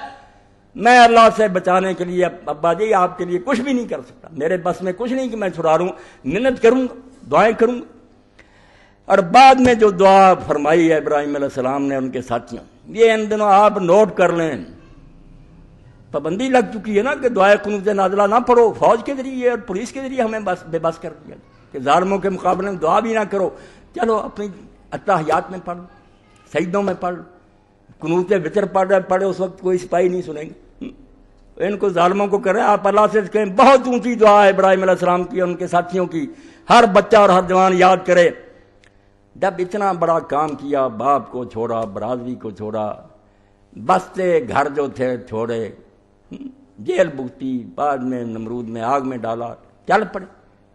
[SPEAKER 1] میں اللہ سے بچانے کے لیے ابا جی آپ کے لیے کچھ بھی نہیں کر سکتا، میرے بس میں کچھ نہیں کہ میں چھڑا لوں، منت کروں گا، دعائیں کروں گا۔ اور بعد میں جو دعا فرمائی ہے ابراہیم علیہ السلام نے ان کے ساتھیوں، یہ ان دنوں آپ نوٹ کر لیں، پابندی لگ چکی ہے نا کہ دعائے قنوت نازلہ نہ پڑھو، فوج کے ذریعے اور پولیس کے ذریعے ہمیں بے بس کر دیا کہ ظالموں کے مقابلے میں دعا بھی نہ کرو، چلو اپنی اتحیات میں پڑھ، سجدوں میں پڑھ، قنوت وتر پڑھے اس وقت کوئی سپاہی نہیں سنیں گے، ان کو ظالموں کو کریں، آپ اللہ سے کہیں بہت اونچی دعا ہے ابراہیم علیہ السلام کی اور ان کے ساتھیوں کی، ہر بچہ اور ہر جوان یاد کرے، جب اتنا بڑا کام کیا، باپ کو چھوڑا، برادری کو چھوڑا، بستے گھر جو تھے چھوڑے، جیل بھگتی، بعد میں نمرود میں آگ میں ڈالا، چل پڑے،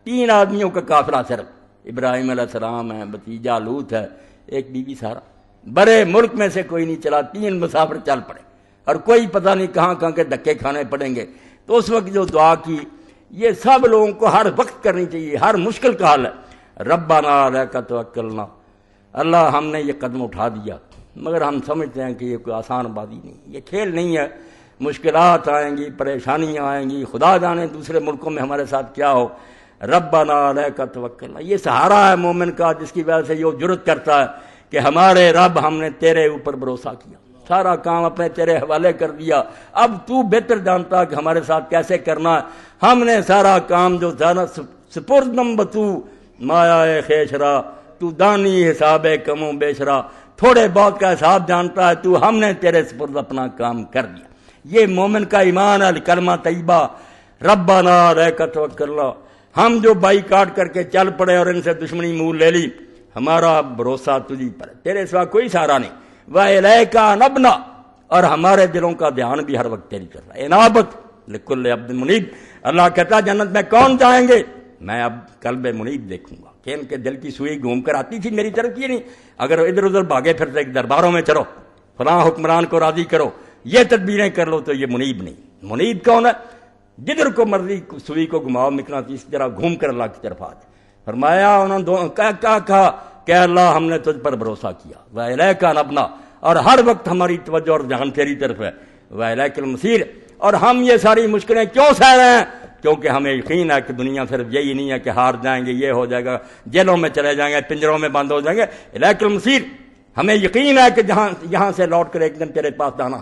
[SPEAKER 1] 3 آدمیوں کا قافلہ صرف، ابراہیم علیہ السلام ہے، بھتیجا لوط ہے، ایک بی بی سارا، بڑے ملک میں سے کوئی نہیں چلا، 3 مسافر چل پڑے، اور کوئی پتہ نہیں کہاں کہاں کے دھکے کھانے پڑیں گے۔ تو اس وقت جو دعا کی یہ سب لوگوں کو ہر وقت کرنی چاہیے، ہر مشکل کا حل ہے، ربنا علیک توکلنا، اللہ ہم نے یہ قدم اٹھا دیا مگر ہم سمجھتے ہیں کہ یہ کوئی آسان بازی نہیں، یہ کھیل نہیں ہے، مشکلات آئیں گی، پریشانیاں آئیں گی، خدا جانے دوسرے ملکوں میں ہمارے ساتھ کیا ہو، ربنا علیک توکلنا، یہ سہارا ہے مومن کا جس کی وجہ سے یہ جرأت کرتا ہے کہ ہمارے رب ہم نے تیرے اوپر بھروسہ کیا، سارا کام اپنے تیرے حوالے کر دیا، اب تو بہتر جانتا کہ ہمارے ساتھ کیسے کرنا ہے، ہم نے سارا کام جو سپردم بتو مایا خیشرا، تو دانی حساب کم و بیشرا، تھوڑے بہت کا حساب جانتا ہے تو، ہم نے تیرے سپرد اپنا کام کر دیا۔ یہ مومن کا ایمان ہے، کلمہ طیبہ ربنا علیک توکلنا۔ ہم جو بائی کاٹ کر کے چل پڑے اور ان سے دشمنی مول لے لی، ہمارا بھروسہ تجھی پر، تیرے سوا کوئی سہارا نہیں، وَإِلَيْكَ نَبْنَا، اور ہمارے دلوں کا دھیان بھی ہر وقت تیری طرف ہے۔ انابت لکل عبد منیب، اللہ کہتا جنت میں کون جائیں گے؟ میں اب قلب منیب دیکھوں گا کہ ان کے دل کی سوئی گھوم کر آتی تھی میری طرف، یہ نہیں اگر ادھر ادھر بھاگے پھرتے درباروں میں چلو فلاں حکمران کو راضی کرو، یہ تدبیریں کر لو، تو یہ منیب نہیں۔ منیب کون ہے؟ جدھر کو مرضی سوئی کو گھماؤ مقناطیس کی طرح گھوم کر اللہ کی طرف آتے۔ فرمایا انہوں نے کیا کہا کہ اللہ ہم نے تجھ پر بھروسہ کیا، وَإِلَيْكَ نَبْنَا، اور ہر وقت ہماری توجہ اور دھیان تیری طرف ہے، وَإِلَيْكَ الْمَصِيرُ، اور ہم یہ ساری مشکلیں کیوں سہ رہے ہیں؟ کیونکہ ہمیں یقین ہے کہ دنیا صرف یہی نہیں ہے کہ ہار جائیں گے، یہ ہو جائے گا، جیلوں میں چلے جائیں گے، پنجروں میں بند ہو جائیں گے، الیک المصیر، ہمیں یقین ہے کہ یہاں سے لوٹ کر ایک دن تیرے پاس جانا،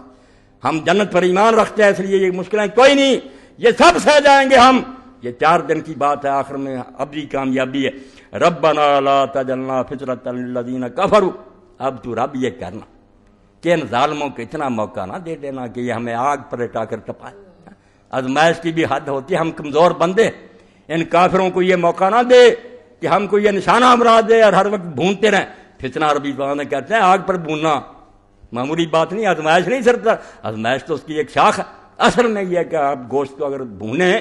[SPEAKER 1] ہم جنت پر ایمان رکھتے ہیں، اس لیے یہ مشکلیں کوئی نہیں، یہ سب سہ جائیں گے ہم۔ یہ 4 دن کی بات ہے، آخر میں ابدی کامیابی ہے۔ ربنا لا تجعلنا فتنة للذین کفروا، اب تو رب یہ کرنا کہ ان ظالموں کو اتنا موقع نہ دے دینا کہ یہ ہمیں آگ پر لٹا کر تپائے۔ آزمائش کی بھی حد ہوتی ہے، ہم کمزور بندے، ان کافروں کو یہ موقع نہ دے کہ ہم کو یہ نشانہ امراض دے اور ہر وقت بھونتے رہیں۔ فتنہ عربی زبان میں کہتے ہیں آگ پر بھوننا معمولی بات نہیں، آزمائش نہیں سرتا، آزمائش تو اس کی ایک شاخ ہے۔ اصل میں یہ ہے کہ آپ گوشت کو اگر بھونے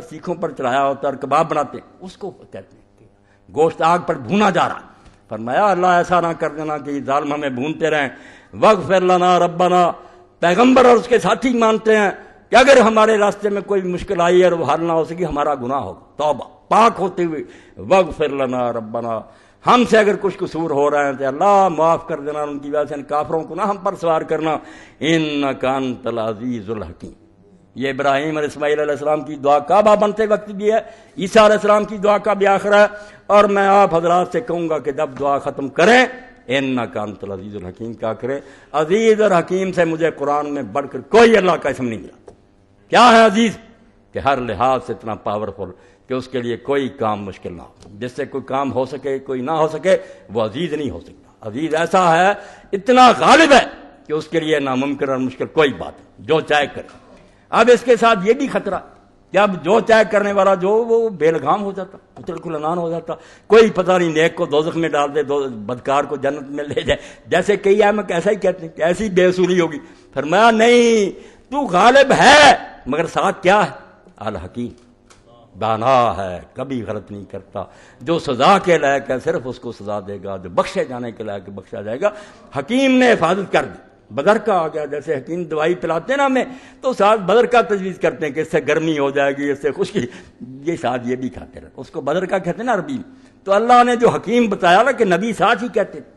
[SPEAKER 1] سیخوں پر چڑھایا ہوتا ہے اور کباب بناتے ہیں، اس کو کہتے ہیں کہ گوشت آگ پر بھونا جا رہا۔ فرمایا اللہ ایسا نہ کر دینا کہ یہ ظالم ہمیں بھونتے رہیں۔ وغفر لنا ربنا، پیغمبر اور اس کے ساتھی مانتے ہیں کہ اگر ہمارے راستے میں کوئی مشکل آئی اور وہ حل نہ ہو سکی، ہمارا گناہ ہوگا، توبہ پاک ہوتے ہوئے وغفر لنا ربنا، ہم سے اگر کچھ قصور ہو رہے ہیں تو اللہ معاف کر دینا، ان کی وجہ سے ان کافروں کو نہ ہم پر سوار کرنا، انک انت العزیز الحکیم۔ یہ ابراہیم اور اسماعیل علیہ السلام کی دعا کعبہ بنتے وقت بھی ہے، عیسیٰ علیہ السلام کی دعا کا بھی آخر ہے، اور میں آپ حضرات سے کہوں گا کہ جب دعا ختم کریں انک انت العزیز الحکیم کیا کرے۔ عزیز اور حکیم سے مجھے قرآن میں بڑھ کر کوئی اللہ کا اسم نہیں ملا۔ کیا ہے عزیز؟ کہ ہر لحاظ سے اتنا پاورفل کہ اس کے لیے کوئی کام مشکل نہ ہو، جس سے کوئی کام ہو سکے کوئی نہ ہو سکے، وہ عزیز نہیں ہو سکتا۔ عزیز ایسا ہے، اتنا غالب ہے کہ اس کے لیے ناممکن اور مشکل کوئی بات نہیں، جو چاہے کرے۔ اب اس کے ساتھ یہ بھی خطرہ کہ اب جو چاہے کرنے والا جو وہ بے لگام ہو جاتا، اتل کلنان ہو جاتا، کوئی پتہ نہیں، نیک کو دوزخ میں ڈال دے، بدکار کو جنت میں لے جائے، جیسے کئی احمق ایسا ہی کہتے ہیں کہ ایسی بے اصولی ہوگی۔ فرمایا نہیں، تو غالب ہے مگر ساتھ کیا ہے؟ الحکیم، دانا ہے، کبھی غلط نہیں کرتا، جو سزا کے لائق ہے صرف اس کو سزا دے گا، جو بخشے جانے کے لائق بخشا جائے گا۔ حکیم نے حفاظت کر دی، بدر کا آ گیا، جیسے حکیم دوائی پلاتے ہیں نا ہمیں، تو ساتھ بدر کا تجویز کرتے ہیں کہ اس سے گرمی ہو جائے گی، اس سے خشکی، یہ ساتھ یہ بھی کھاتے رہے، اس کو بدر کا کہتے ہیں نا عربی میں۔ تو اللہ نے جو حکیم بتایا نا کہ نبی ساتھ ہی کہتے تھے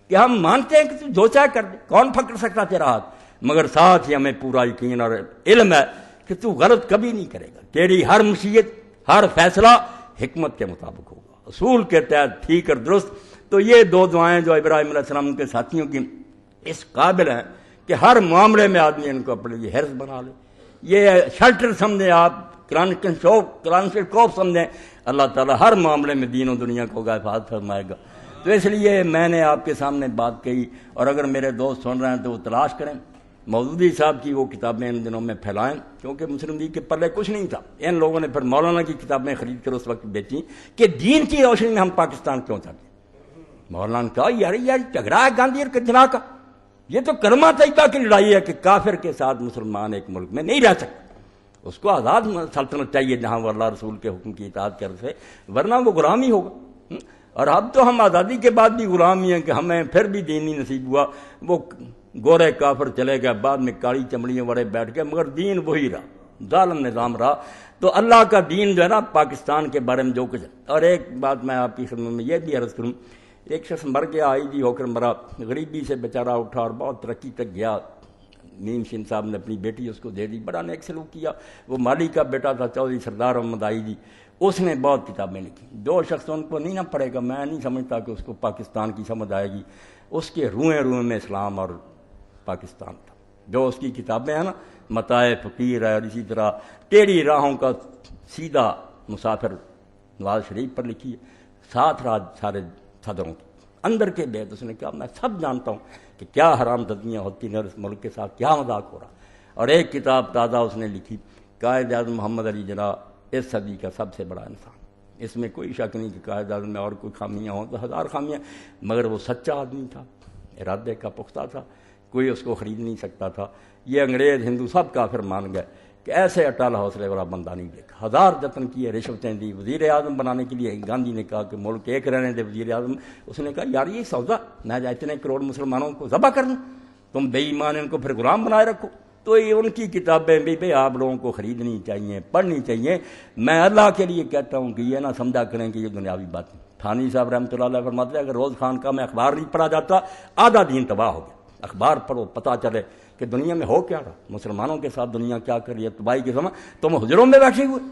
[SPEAKER 1] کہ ہم مانتے ہیں کہ تو جو چاہے کر دے، کون پکڑ سکتا تیرا ہاتھ، مگر ساتھ ہی ہمیں پورا یقین اور علم ہے کہ تو غلط کبھی نہیں کرے گا، تیری ہر مشیت ہر فیصلہ حکمت کے مطابق ہوگا، اصول کے تحت ٹھیک اور درست۔ تو یہ 2 دعائیں جو ابراہیم علیہ السلام کے ساتھیوں کی اس قابل ہیں کہ ہر معاملے میں آدمی ان کو اپنے لیے حرص بنا لے، یہ شیلٹر سمجھیں آپ، کلانشوف سمجھیں، اللہ تعالیٰ ہر معاملے میں دین و دنیا کو حفاظت فرمائے گا۔ تو اس لیے میں نے آپ کے سامنے بات کہی، اور اگر میرے دوست سن رہے ہیں تو وہ تلاش کریں، مودودی صاحب کی وہ کتابیں ان دنوں میں پھیلائیں، کیونکہ مسلم لیگ کے پلے کچھ نہیں تھا، ان لوگوں نے پھر مولانا کی کتابیں خرید کر اس وقت بیچی کہ دین کی روشنی میں ہم پاکستان کیوں چاہتے ہیں۔ مولانا نے کہا یار جھگڑا ہے گاندھی اور کچنا کا، یہ تو کلمہ طیبہ کی لڑائی ہے کہ کافر کے ساتھ مسلمان ایک ملک میں نہیں رہ سکتے، اس کو آزاد سلطنت چاہیے جہاں وہ اللہ رسول کے حکم کی اطاعت کر سے، ورنہ وہ غلام ہی ہوگا۔ اور اب تو ہم آزادی کے بعد بھی غلام ہی ہیں کہ ہمیں پھر بھی دین نہیں نصیب ہوا، وہ گورے کافر چلے گئے، بعد میں کالی چمڑیوں والے بیٹھ گئے، مگر دین وہی رہا، ظالم نظام رہا۔ تو اللہ کا دین جو ہے نا پاکستان کے بارے میں جو کچھ ہے۔ اور ایک بات میں آپ کی خدمت میں یہ بھی عرض کروں، ایک شخص مر گیا، آئی جی ہو کر مرا، غریبی سے بیچارہ اٹھا اور بہت ترقی تک گیا، نیم شین صاحب نے اپنی بیٹی اس کو دے دی، بڑا نیک سلوک کیا، وہ مالی کا بیٹا تھا چودھری سردار احمد آئی جی، اس نے بہت کتابیں لکھی، 2 شخص ان کو نہیں نہ پڑھے گا، میں نہیں سمجھتا کہ اس کو پاکستان کی سمجھ آئے گی، اس کے روئیں میں اسلام اور پاکستان تھا، جو اس کی کتابیں ہیں نا، متاع فقیر ہے، اور اسی طرح ٹیڑھی راہوں کا سیدھا مسافر نواز شریف پر لکھی ہے، 7 راج سارے صدروں کی اندر کے بیت، اس نے کہا میں سب جانتا ہوں کہ کیا حرام زدیاں ہوتی ہیں اور اس ملک کے ساتھ کیا مذاق ہو رہا، اور ایک کتاب تازہ اس نے لکھی، قائد اعظم محمد علی جناح اس صدی کا سب سے بڑا انسان۔ اس میں کوئی شک نہیں کہ قائد اعظم میں اور کوئی خامیاں ہوں تو ہزار خامیاں، مگر وہ سچا آدمی تھا، ارادے کا پختہ تھا، کوئی اس کو خرید نہیں سکتا تھا۔ یہ انگریز ہندو سب کافر مان گئے کہ ایسے اٹل حوصلے والا بندہ نہیں دیکھا۔ ہزار جتن کیے، رشوتیں دی، وزیر اعظم بنانے کے لیے گاندھی نے کہا کہ ملک ایک رہنے دے وزیر اعظم، اس نے کہا یار یہ سودا، میں اتنے کروڑ مسلمانوں کو ذبح کر دوں، تم بے ایمان ان کو پھر غلام بنائے رکھو۔ تو یہ ان کی کتابیں بھی آپ لوگوں کو خریدنی چاہیے، پڑھنی چاہیے۔ میں اللہ کے لیے کہتا ہوں کہ یہ نہ سمجھا کریں کہ یہ دنیاوی بات ہے۔ تھانی صاحب رحمۃ اللہ علیہ فرماتے ہیں اگر روز خان کا میں اخبار نہیں پڑھا جاتا آدھا دین تباہ ہو گیا۔ اخبار پڑھو، پتہ چلے کہ دنیا میں ہو کیا رہا، مسلمانوں کے ساتھ دنیا کیا کر رہی ہے، تباہی کے سمے تم حجروں میں بیٹھے ہوئے۔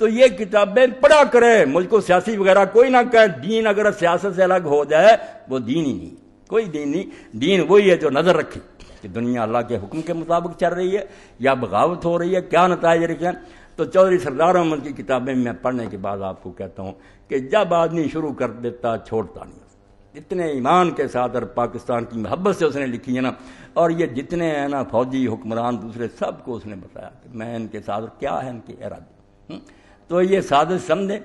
[SPEAKER 1] تو یہ کتابیں پڑھا کریں، مجھ کو سیاسی وغیرہ کوئی نہ کہے۔ دین اگر سیاست سے الگ ہو جائے وہ دین ہی نہیں، کوئی دین نہیں۔ دین وہی ہے جو نظر رکھے کہ دنیا اللہ کے حکم کے مطابق چل رہی ہے یا بغاوت ہو رہی ہے، کیا نتائج رکھیں۔ تو چودھری سردار احمد کی کتابیں میں پڑھنے کے بعد آپ کو کہتا ہوں کہ جب آدمی شروع کر دیتا چھوڑتا نہیں، اتنے ایمان کے ساتھ اور پاکستان کی محبت سے اس نے لکھی ہے نا۔ اور یہ جتنے ہیں نا فوجی حکمران دوسرے، سب کو اس نے بتایا کہ میں ان کے ساتھ کیا ہے ان کے ارادے۔ تو یہ سازش سمجھیں،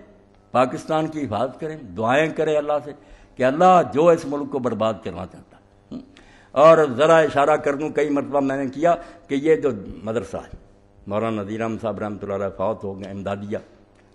[SPEAKER 1] پاکستان کی حفاظت کریں، دعائیں کریں اللہ سے کہ اللہ جو اس ملک کو برباد کرنا چاہتا ہے۔ اور ذرا اشارہ کر دوں، کئی مرتبہ میں نے کیا کہ یہ جو مدرسہ ہے، مولانا نذیر احمد صاحب رحمۃ اللہ علیہ فوت ہو گئے، امدادیہ،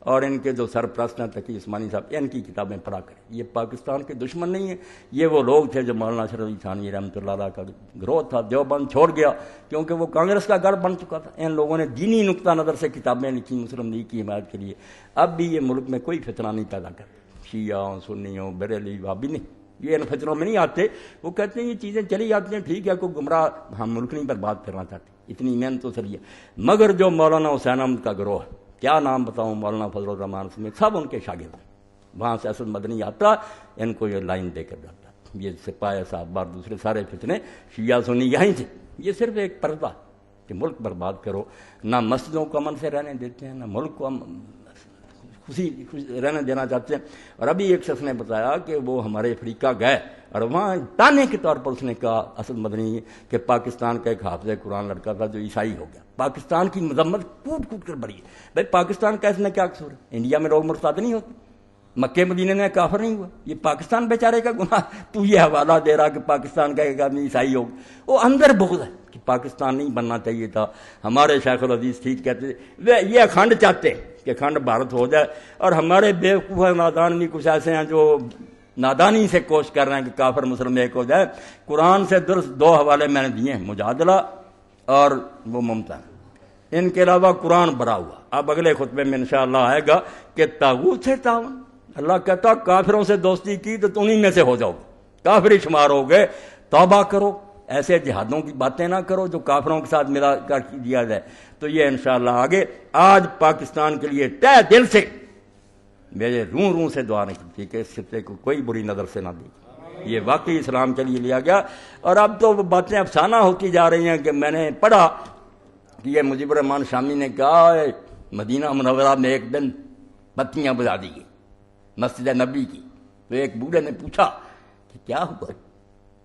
[SPEAKER 1] اور ان کے جو سرپرست ہیں تقی عثمانی صاحب، ان کی کتابیں پڑھا کریں۔ یہ پاکستان کے دشمن نہیں ہیں، یہ وہ لوگ تھے جو مولانا اشرف علی تھانوی رحمۃ اللہ علیہ کا گروہ تھا، دیوبند چھوڑ گیا کیونکہ وہ کانگریس کا گڑھ بن چکا تھا۔ ان لوگوں نے دینی نقطہ نظر سے کتابیں لکھی مسلم لیگ کی حمایت کے لیے۔ اب بھی یہ ملک میں کوئی فتنہ نہیں پیدا کرتے، شیعہ ہوں، سنی ہوں، بریلی، وہابی نہیں، یہ ان فتنوں میں نہیں آتے۔ وہ کہتے ہیں یہ چیزیں چلی جاتی ہیں، ٹھیک ہے، کوئی گمراہ، ہم ملک نہیں برباد کرنا چاہتے، اتنی محنت تو چلیے۔ مگر جو مولانا حسین احمد کا گروہ ہے، کیا نام بتاؤں، مولانا فضل الرحمان سمیت سب ان کے شاگرد ہیں۔ وہاں سے اسد مدنی آتا، ان کو یہ لائن دے کر جاتا، یہ سپاہی صاحب اور دوسرے سارے فتنے شیعہ سنی یہیں تھے۔ یہ صرف ایک پردہ کہ ملک برباد کرو، نہ مسجدوں کو امن سے رہنے دیتے ہیں، نہ ملک کو خوشی رہنے دینا چاہتے ہیں۔ اور ابھی ایک شخص نے بتایا کہ وہ ہمارے افریقہ گئے اور وہاں تانے کے طور پر اس نے کہا اسد مدنی کہ پاکستان کا ایک حافظ قرآن لڑکا تھا جو عیسائی ہو گیا، پاکستان کی مذمت کوٹ کوٹ کر بڑھی ہے۔ بھائی پاکستان کا اس میں کیا قصور ہے؟ انڈیا میں لوگ مرتد نہیں ہوتے، مکے مدینے میں کافر نہیں ہوا، یہ پاکستان بیچارے کا گناہ۔ تو یہ حوالہ دے رہا کہ پاکستان کا ایک آدمی عیسائی ہو گیا، وہ اندر بغض ہے کہ پاکستان نہیں بننا چاہیے تھا۔ ہمارے شیخ العزیز ٹھیک کہتے تھے، یہ اکھنڈ چاہتے کہ اکھنڈ بھارت ہو جائے، اور ہمارے بیوقوف نادان بھی کچھ ایسے ہیں جو نادانی سے کوشش کر رہے ہیں کہ کافر مسلم ایک ہو جائے۔ قرآن سے درست دو حوالے میں نے دیے ہیں، مجادلہ اور وہ ممتحن، ان کے علاوہ قرآن بھرا ہوا۔ اب اگلے خطبے میں انشاءاللہ آئے گا کہ طاغوت سے تعاون، اللہ کہتا کافروں سے دوستی کی تو انہیں میں سے ہو جاؤ، کافری شمار ہو گئے، توبہ کرو، ایسے جہادوں کی باتیں نہ کرو جو کافروں کے ساتھ ملا کر دیا جائے۔ تو یہ انشاءاللہ آگے آج پاکستان کے لیے تہ دل سے میرے روح سے دعا نہیں کی کہ اس خطے کو کوئی بری نظر سے نہ دیکھے، یہ واقعی اسلام کے لیے لیا گیا۔ اور اب تو باتیں افسانہ ہوتی جا رہی ہیں کہ میں نے پڑھا کہ یہ مجیب الرحمان شامی نے کہا مدینہ منورہ میں ایک دن بتیاں بجھا دی گئی مسجد نبی کی۔ تو ایک بوڑھے نے پوچھا کہ کیا ہوا،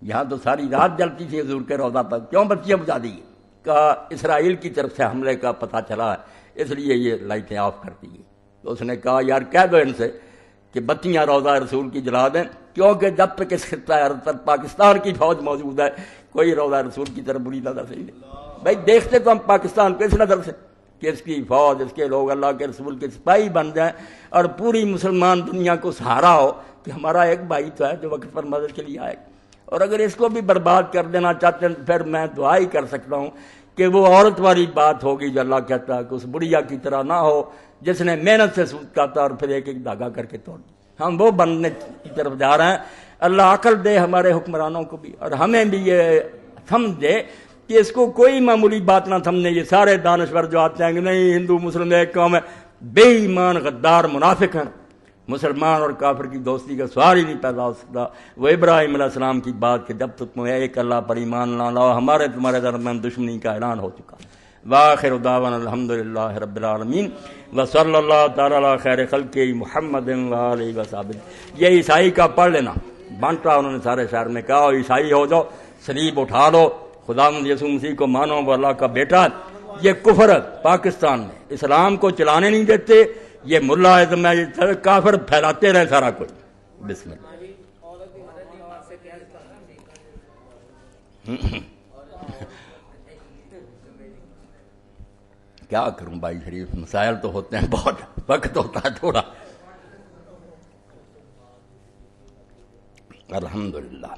[SPEAKER 1] یہاں تو ساری رات جلتی تھی حضور کے روضہ پر، کیوں بتیاں بجھا دی گئی؟ کہا اسرائیل کی طرف سے حملے کا پتہ چلا ہے اس لیے یہ لائٹیں آف کر دی گئی۔ تو اس نے کہا یار کہہ دو ان سے کہ بتیاں روضہ رسول کی جلا دیں، کیونکہ جب تک اس خطہ عرب پر پاکستان کی فوج موجود ہے کوئی روضہ رسول کی طرف بری نظر سے نہیں۔ بھائی دیکھتے تو ہم پاکستان کو اس نظر سے کہ اس کی فوج، اس کے لوگ اللہ کے رسول کے سپاہی بن جائیں اور پوری مسلمان دنیا کو سہارا ہو کہ ہمارا ایک بھائی تو ہے جو وقت پر مدد کے لیے آئے۔ اور اگر اس کو بھی برباد کر دینا چاہتے ہیں پھر میں دعا ہی کر سکتا ہوں کہ وہ عورت والی بات ہوگی جو اللہ کہتا ہے کہ اس بڑھیا کی طرح نہ ہو جس نے محنت سے سود کاتا اور پھر ایک ایک دھاگا کر کے توڑ دیا۔ ہم وہ بننے کی طرف جا رہے ہیں۔ اللہ عقل دے ہمارے حکمرانوں کو بھی اور ہمیں بھی یہ سمجھ دے کہ اس کو کوئی معمولی بات نہ سمجھے۔ یہ سارے دانشور جو آتے ہیں کہ نہیں ہندو مسلم ایک قوم ہے، بے ایمان غدار منافق ہیں۔ مسلمان اور کافر کی دوستی کا سوال ہی نہیں پیدا ہو سکتا۔ وہ ابراہیم علیہ السلام کی بات کہ جب تک ایک اللہ پر ایمان نہ لاؤ ہمارے تمہارے درمیان دشمنی کا اعلان ہو چکا۔ وآخر دعوانا الحمدللہ رب العالمین وصلی اللہ تعالی علی خیر خلقہ محمد وآلہ وصحبہ۔ یہ عیسائی کا پڑھ لینا بانٹا انہوں نے سارے شہر میں، کہا عیسائی ہو جاؤ، صلیب اٹھا لو، خدا یسوع مسیح کو مانو وہ اللہ کا بیٹا، یہ کفر پاکستان میں اسلام کو چلانے نہیں دیتے، یہ ملا اعظم ہے، یہ کافر پھیلاتے رہے سارا کچھ۔ بسم اللہ۔ کیا کروں بھائی شریف، مسائل تو ہوتے ہیں بہت، وقت ہوتا ہے تھوڑا۔ الحمدللہ۔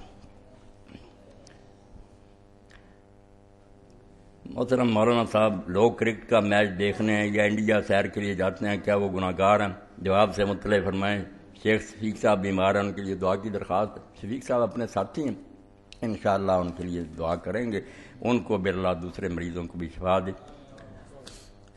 [SPEAKER 1] محترم مولانا صاحب، لوگ کرکٹ کا میچ دیکھنے یا انڈیا سیر کے لیے جاتے ہیں، کیا وہ گناہ گار ہیں؟ جواب سے مطلع فرمائیں۔ شیخ شفیق صاحب بیمار ہیں، ان کے لیے دعا کی درخواست۔ شفیق صاحب اپنے ساتھی ہیں، انشاءاللہ ان کے لیے دعا کریں گے، ان کو بھی اللہ دوسرے مریضوں کو بھی شفا دے۔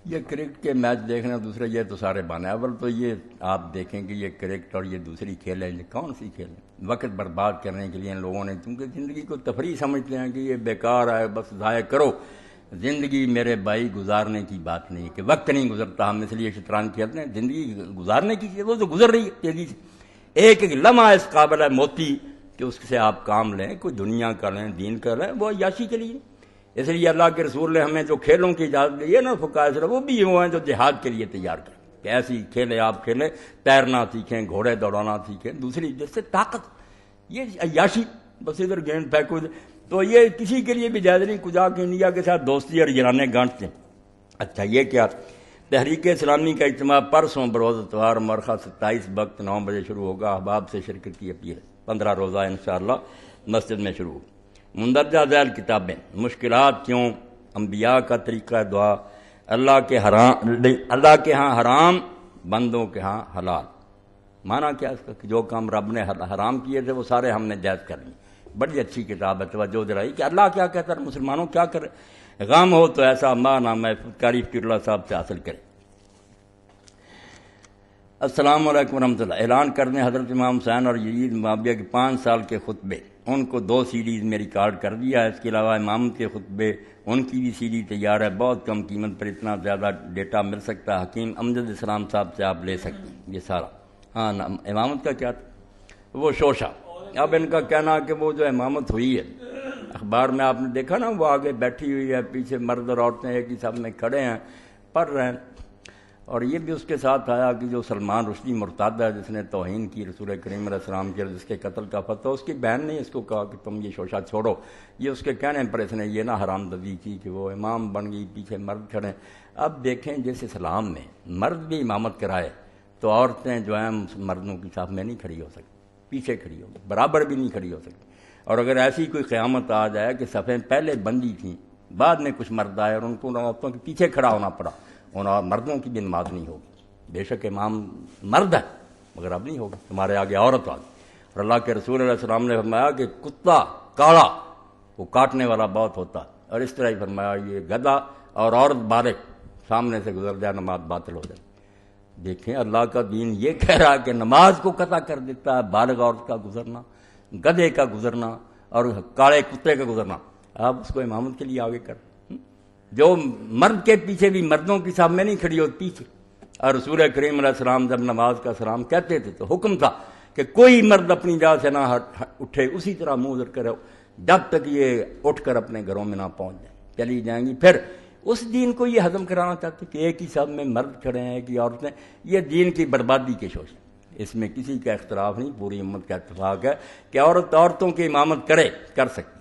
[SPEAKER 1] یہ کرکٹ کے میچ دیکھنا دوسرے، یہ تو سارے بانے، اول تو یہ آپ دیکھیں کہ یہ کرکٹ اور یہ دوسری کھیل ہیں، یہ کون سی کھیل ہیں؟ وقت برباد کرنے کے لیے ان لوگوں نے، کیونکہ زندگی کو تفریح سمجھتے ہیں کہ یہ بیکار ہے، بس ضائع کرو۔ زندگی میرے بھائی گزارنے کی بات نہیں کہ وقت نہیں گزرتا، ہم اس لیے شطرنج کھیلتے ہیں۔ زندگی گزارنے کی چیز، وہ تو گزر رہی ہے تیزی سے۔ ایک ایک لمحہ اس قابل ہے موتی کہ اس سے آپ کام لیں، کوئی دنیا کا لیں، دین کا لیں، وہ عیاشی کے لیے۔ اس لیے اللہ کے رسول نے ہمیں جو کھیلوں کی اجازت دی ہے نا فقہائے صرف، وہ بھی وہ ہیں جو جہاد کے لیے تیار کریں کہ ایسی کھیلیں آپ کھیلیں، تیرنا سیکھیں، گھوڑے دوڑانا سیکھیں، دوسری جس سے طاقت، یہ عیاشی بس ادھر گیند پھینکو، تو یہ کسی کے لیے بھی جائز نہیں۔ کجا کے انڈیا کے ساتھ دوستی اور یارانے گانٹتے ہیں۔ اچھا، یہ کیا تحریک اسلامی کا اجتماع پرسوں بروز اتوار مرخہ 27 وقت 9 بجے شروع ہوگا، احباب سے شرکت کی اپیل، 15 روزہ انشاءاللہ مسجد میں شروع۔ مندرجہ ذیل کتابیں: مشکلات کیوں، انبیاء کا طریقہ دعا، اللہ کے ہاں حرام، بندوں کے ہاں حلال۔ معنی کیا اس کا کہ جو کام رب نے حرام کیے تھے وہ سارے ہم نے جائز کر لیے۔ بڑی اچھی کتاب ہے، توجہ دلائی کہ اللہ کیا کہتا ہے، مسلمانوں کیا کرے۔ غم ہو تو ایسا ماں نام ہے، قاری فقیر اللہ صاحب سے حاصل کرے۔ السلام علیکم ورحمۃ اللہ۔ اعلان کر دیں حضرت امام حسین اور یزید معاویہ کے 5 سال کے خطبے، ان کو 2 CDs میں ریکارڈ کر دیا ہے۔ اس کے علاوہ امام کے خطبے، ان کی بھی CD تیار ہے، بہت کم قیمت پر اتنا زیادہ ڈیٹا مل سکتا ہے۔ حکیم امجد اسلام صاحب سے آپ لے سکتے ہیں یہ سارا۔ ہاں، امامت کا کیا تھا؟ وہ شوشہ۔ اب ان کا کہنا کہ وہ جو امامت ہوئی ہے، اخبار میں آپ نے دیکھا نا، وہ آگے بیٹھی ہوئی ہے، پیچھے مرد اور عورتیں ایک ہی سب میں کھڑے ہیں، پڑھ رہے ہیں۔ اور یہ بھی اس کے ساتھ آیا کہ جو سلمان رشدی مرتد ہے، جس نے توہین کی رسول کریم علیہ السلام کی، جس کے قتل کا فتویٰ، اس کی بہن نے اس کو کہا کہ تم یہ شوشہ چھوڑو۔ یہ اس کے کہنے پر اس نے یہ نہ حرام دزی کی کہ وہ امام بن گئی، پیچھے مرد کھڑے۔ اب دیکھیں جس اسلام میں مرد بھی امامت کرائے تو عورتیں جو ہیں مردوں کی صف میں نہیں کھڑی ہو سکتی، پیچھے کھڑی ہوگی، برابر بھی نہیں کھڑی ہو سکتی۔ اور اگر ایسی کوئی قیامت آ جائے کہ صفیں پہلے بندی تھیں، بعد میں کچھ مرد آئے اور ان کو عورتوں کے پیچھے کھڑا ہونا پڑا، ان مردوں کی بھی نماز نہیں ہوگی۔ بے شک امام مرد ہے مگر اب نہیں ہوگا، ہمارے آگے عورت آ گئی۔ اور اللہ کے رسول علیہ السلام نے فرمایا کہ کتا کالا وہ کاٹنے والا بہت ہوتا ہے، اور اس طرح ہی فرمایا یہ گدھا اور عورت بالغ سامنے سے گزر جائے نماز باطل ہو جائے۔ دیکھیں اللہ کا دین یہ کہہ رہا ہے کہ نماز کو قطع کر دیتا ہے بالغ عورت کا گزرنا، گدھے کا گزرنا اور کالے کتے کا گزرنا، آپ اس کو امامت کے لیے آگے کر۔ جو مرد کے پیچھے بھی مردوں کی صف میں نہیں کھڑی ہوتی پیچھے۔ اور رسول کریم علیہ السلام جب نماز کا سلام کہتے تھے تو حکم تھا کہ کوئی مرد اپنی جگہ سے نہ اٹھے، اسی طرح منہ ادھر کرے جب تک یہ اٹھ کر اپنے گھروں میں نہ پہنچ جائیں، چلی جائیں گی۔ پھر اس دین کو یہ ہضم کرانا چاہتے کہ ایک ہی صف میں مرد کھڑے ہیں، ایک ہی عورتیں، یہ دین کی بربادی کے شوش ہے۔ اس میں کسی کا اختلاف نہیں، پوری امت کا اتفاق ہے کہ عورتوں کی امامت کر سکتی،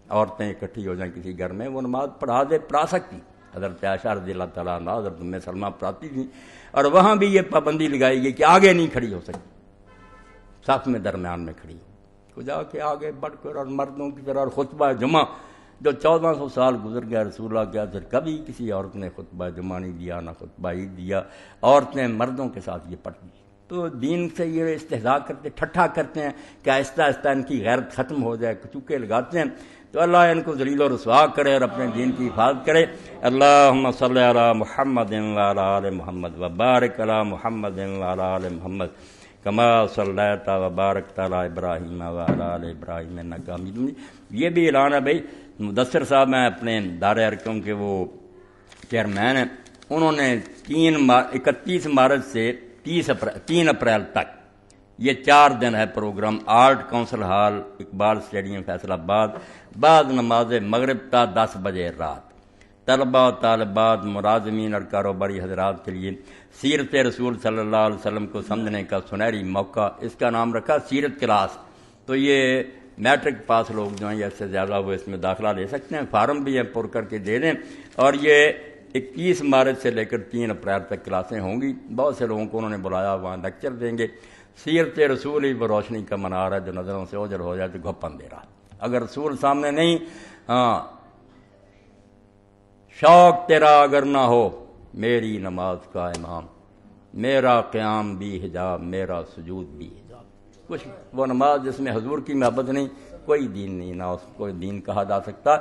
[SPEAKER 1] عورتیں اکٹھی ہو جائیں کسی گھر میں، وہ نماز پڑھا سکتی۔ حضرت عائشہ رضی اللہ تعالیٰ عنہ، حضرت ام سلمہ پڑھاتی تھیں، اور وہاں بھی یہ پابندی لگائی گئی کہ آگے نہیں کھڑی ہو سکتی، صف میں درمیان میں کھڑی ہو جا کے آگے بڑھ کر اور مردوں کی طرح۔ اور خطبہ جمعہ جو 1400 سال گزر گیا، رسول اللہ کے حضر کبھی کسی عورت نے خطبہ جمعہ نہیں دیا، نہ خطبہ عید دیا، عورتیں مردوں کے ساتھ یہ پڑھتی۔ تو دین سے یہ استہزاء کرتے، ٹھٹھا کرتے ہیں کہ آہستہ آہستہ ان کی غیرت ختم ہو جائے، کچوکے لگاتے ہیں۔ تو اللہ ان کو ذلیل و رسوا کرے اور اپنے دین کی حفاظت کرے۔ اللہم صلی علی محمد وعلی آل محمد وبارک علی محمد وعلی آل محمد کما صلیت وبارکت علی ابراہیم وعلی آل ابراہیم انک حمید مجید۔ یہ بھی اعلان ہے بھائی، مدثر صاحب ہیں اپنے دار ارکم کے وہ چیئرمین ہیں، انہوں نے 31 مارچ سے 3 اپریل تک یہ 4 دن ہے program, art council hall, Iqbal stadium Faisalabad, بعد نماز مغرب تا 10 بجے رات۔ طلباء و طالبات، ملازمین اور کاروباری حضرات کے لیے سیرت رسول صلی اللہ علیہ وسلم کو سمجھنے کا سنہری موقع، اس کا نام رکھا سیرت کلاس۔ تو یہ میٹرک پاس لوگ جو ہیں یا اس سے زیادہ وہ اس میں داخلہ لے سکتے ہیں، فارم بھی ہیں پر کر کے دے دیں، اور یہ 21 مارچ سے لے کر 3 اپریل تک کلاسیں ہوں گی۔ بہت سے لوگوں کو انہوں نے بلایا، وہاں لیکچر دیں گے۔ سیرت رسول ہی وہ روشنی کا منار ہے جو نظروں سے اوجھل ہو جائے تو گھپ اندھیرا۔ اگر رسول سامنے نہیں، شوق تیرا اگر نہ ہو میری نماز کا امام، میرا قیام بھی حجاب، میرا سجود بھی حجاب۔ کچھ وہ نماز جس میں حضور کی محبت نہیں، کوئی دین نہیں، نہ اس کو دین کہا جا سکتا۔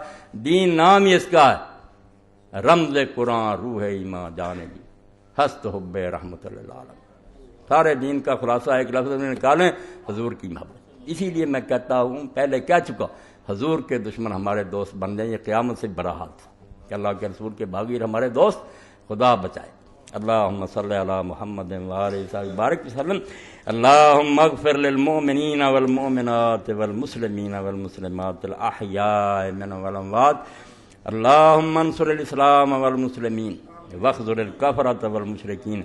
[SPEAKER 1] دین نام ہی اس کا ہے، رمز قرآن روح ایمان جانے بھی ہست حب رحمت اللہ علیہ۔ سارے دین کا خلاصہ ایک لفظ میں نکالیں، حضور کی محبت۔ اسی لیے میں کہتا ہوں، پہلے کہہ چکا، حضور کے دشمن ہمارے دوست بن جائیں، یہ قیامت سے بڑا حادثہ کہ اللہ کے رسول کے باغی ہمارے دوست، خدا بچائے۔ اللہم صلی علی محمد وآلہ بارک وسلم۔ اللہم اغفر للمؤمنین والمؤمنات والمسلمین والمسلمات الاحیاء منهم والاموات۔ اللہم انصر الاسلام والمسلمین واخذل الکفرة والمشرکین۔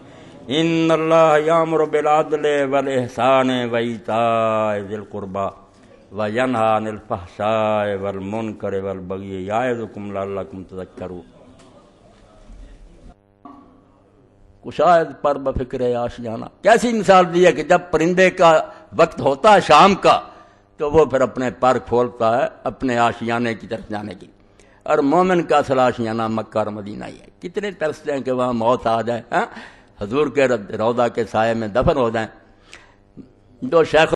[SPEAKER 1] ان اللہ یامر بالعدل والاحسان وایتاء ذی القربى وینہی عن الفحشاء والمنکر والبغی یعظکم لعلکم تذکرون۔ کشاید پر بفکر آشیانہ، کیسی مثال دی ہے کہ جب پرندے کا وقت ہوتا ہے شام کا تو وہ پھر اپنے پر کھولتا ہے اپنے آشیانے کی طرف جانے کی، اور مومن کا اصل آشیانہ مکہ اور مدینہ ہی ہے۔ کتنے ترستے ہیں کہ وہاں موت آ جائے، حضور کے روضہ کے سائے میں دفن ہو جائیں۔ جو شیخ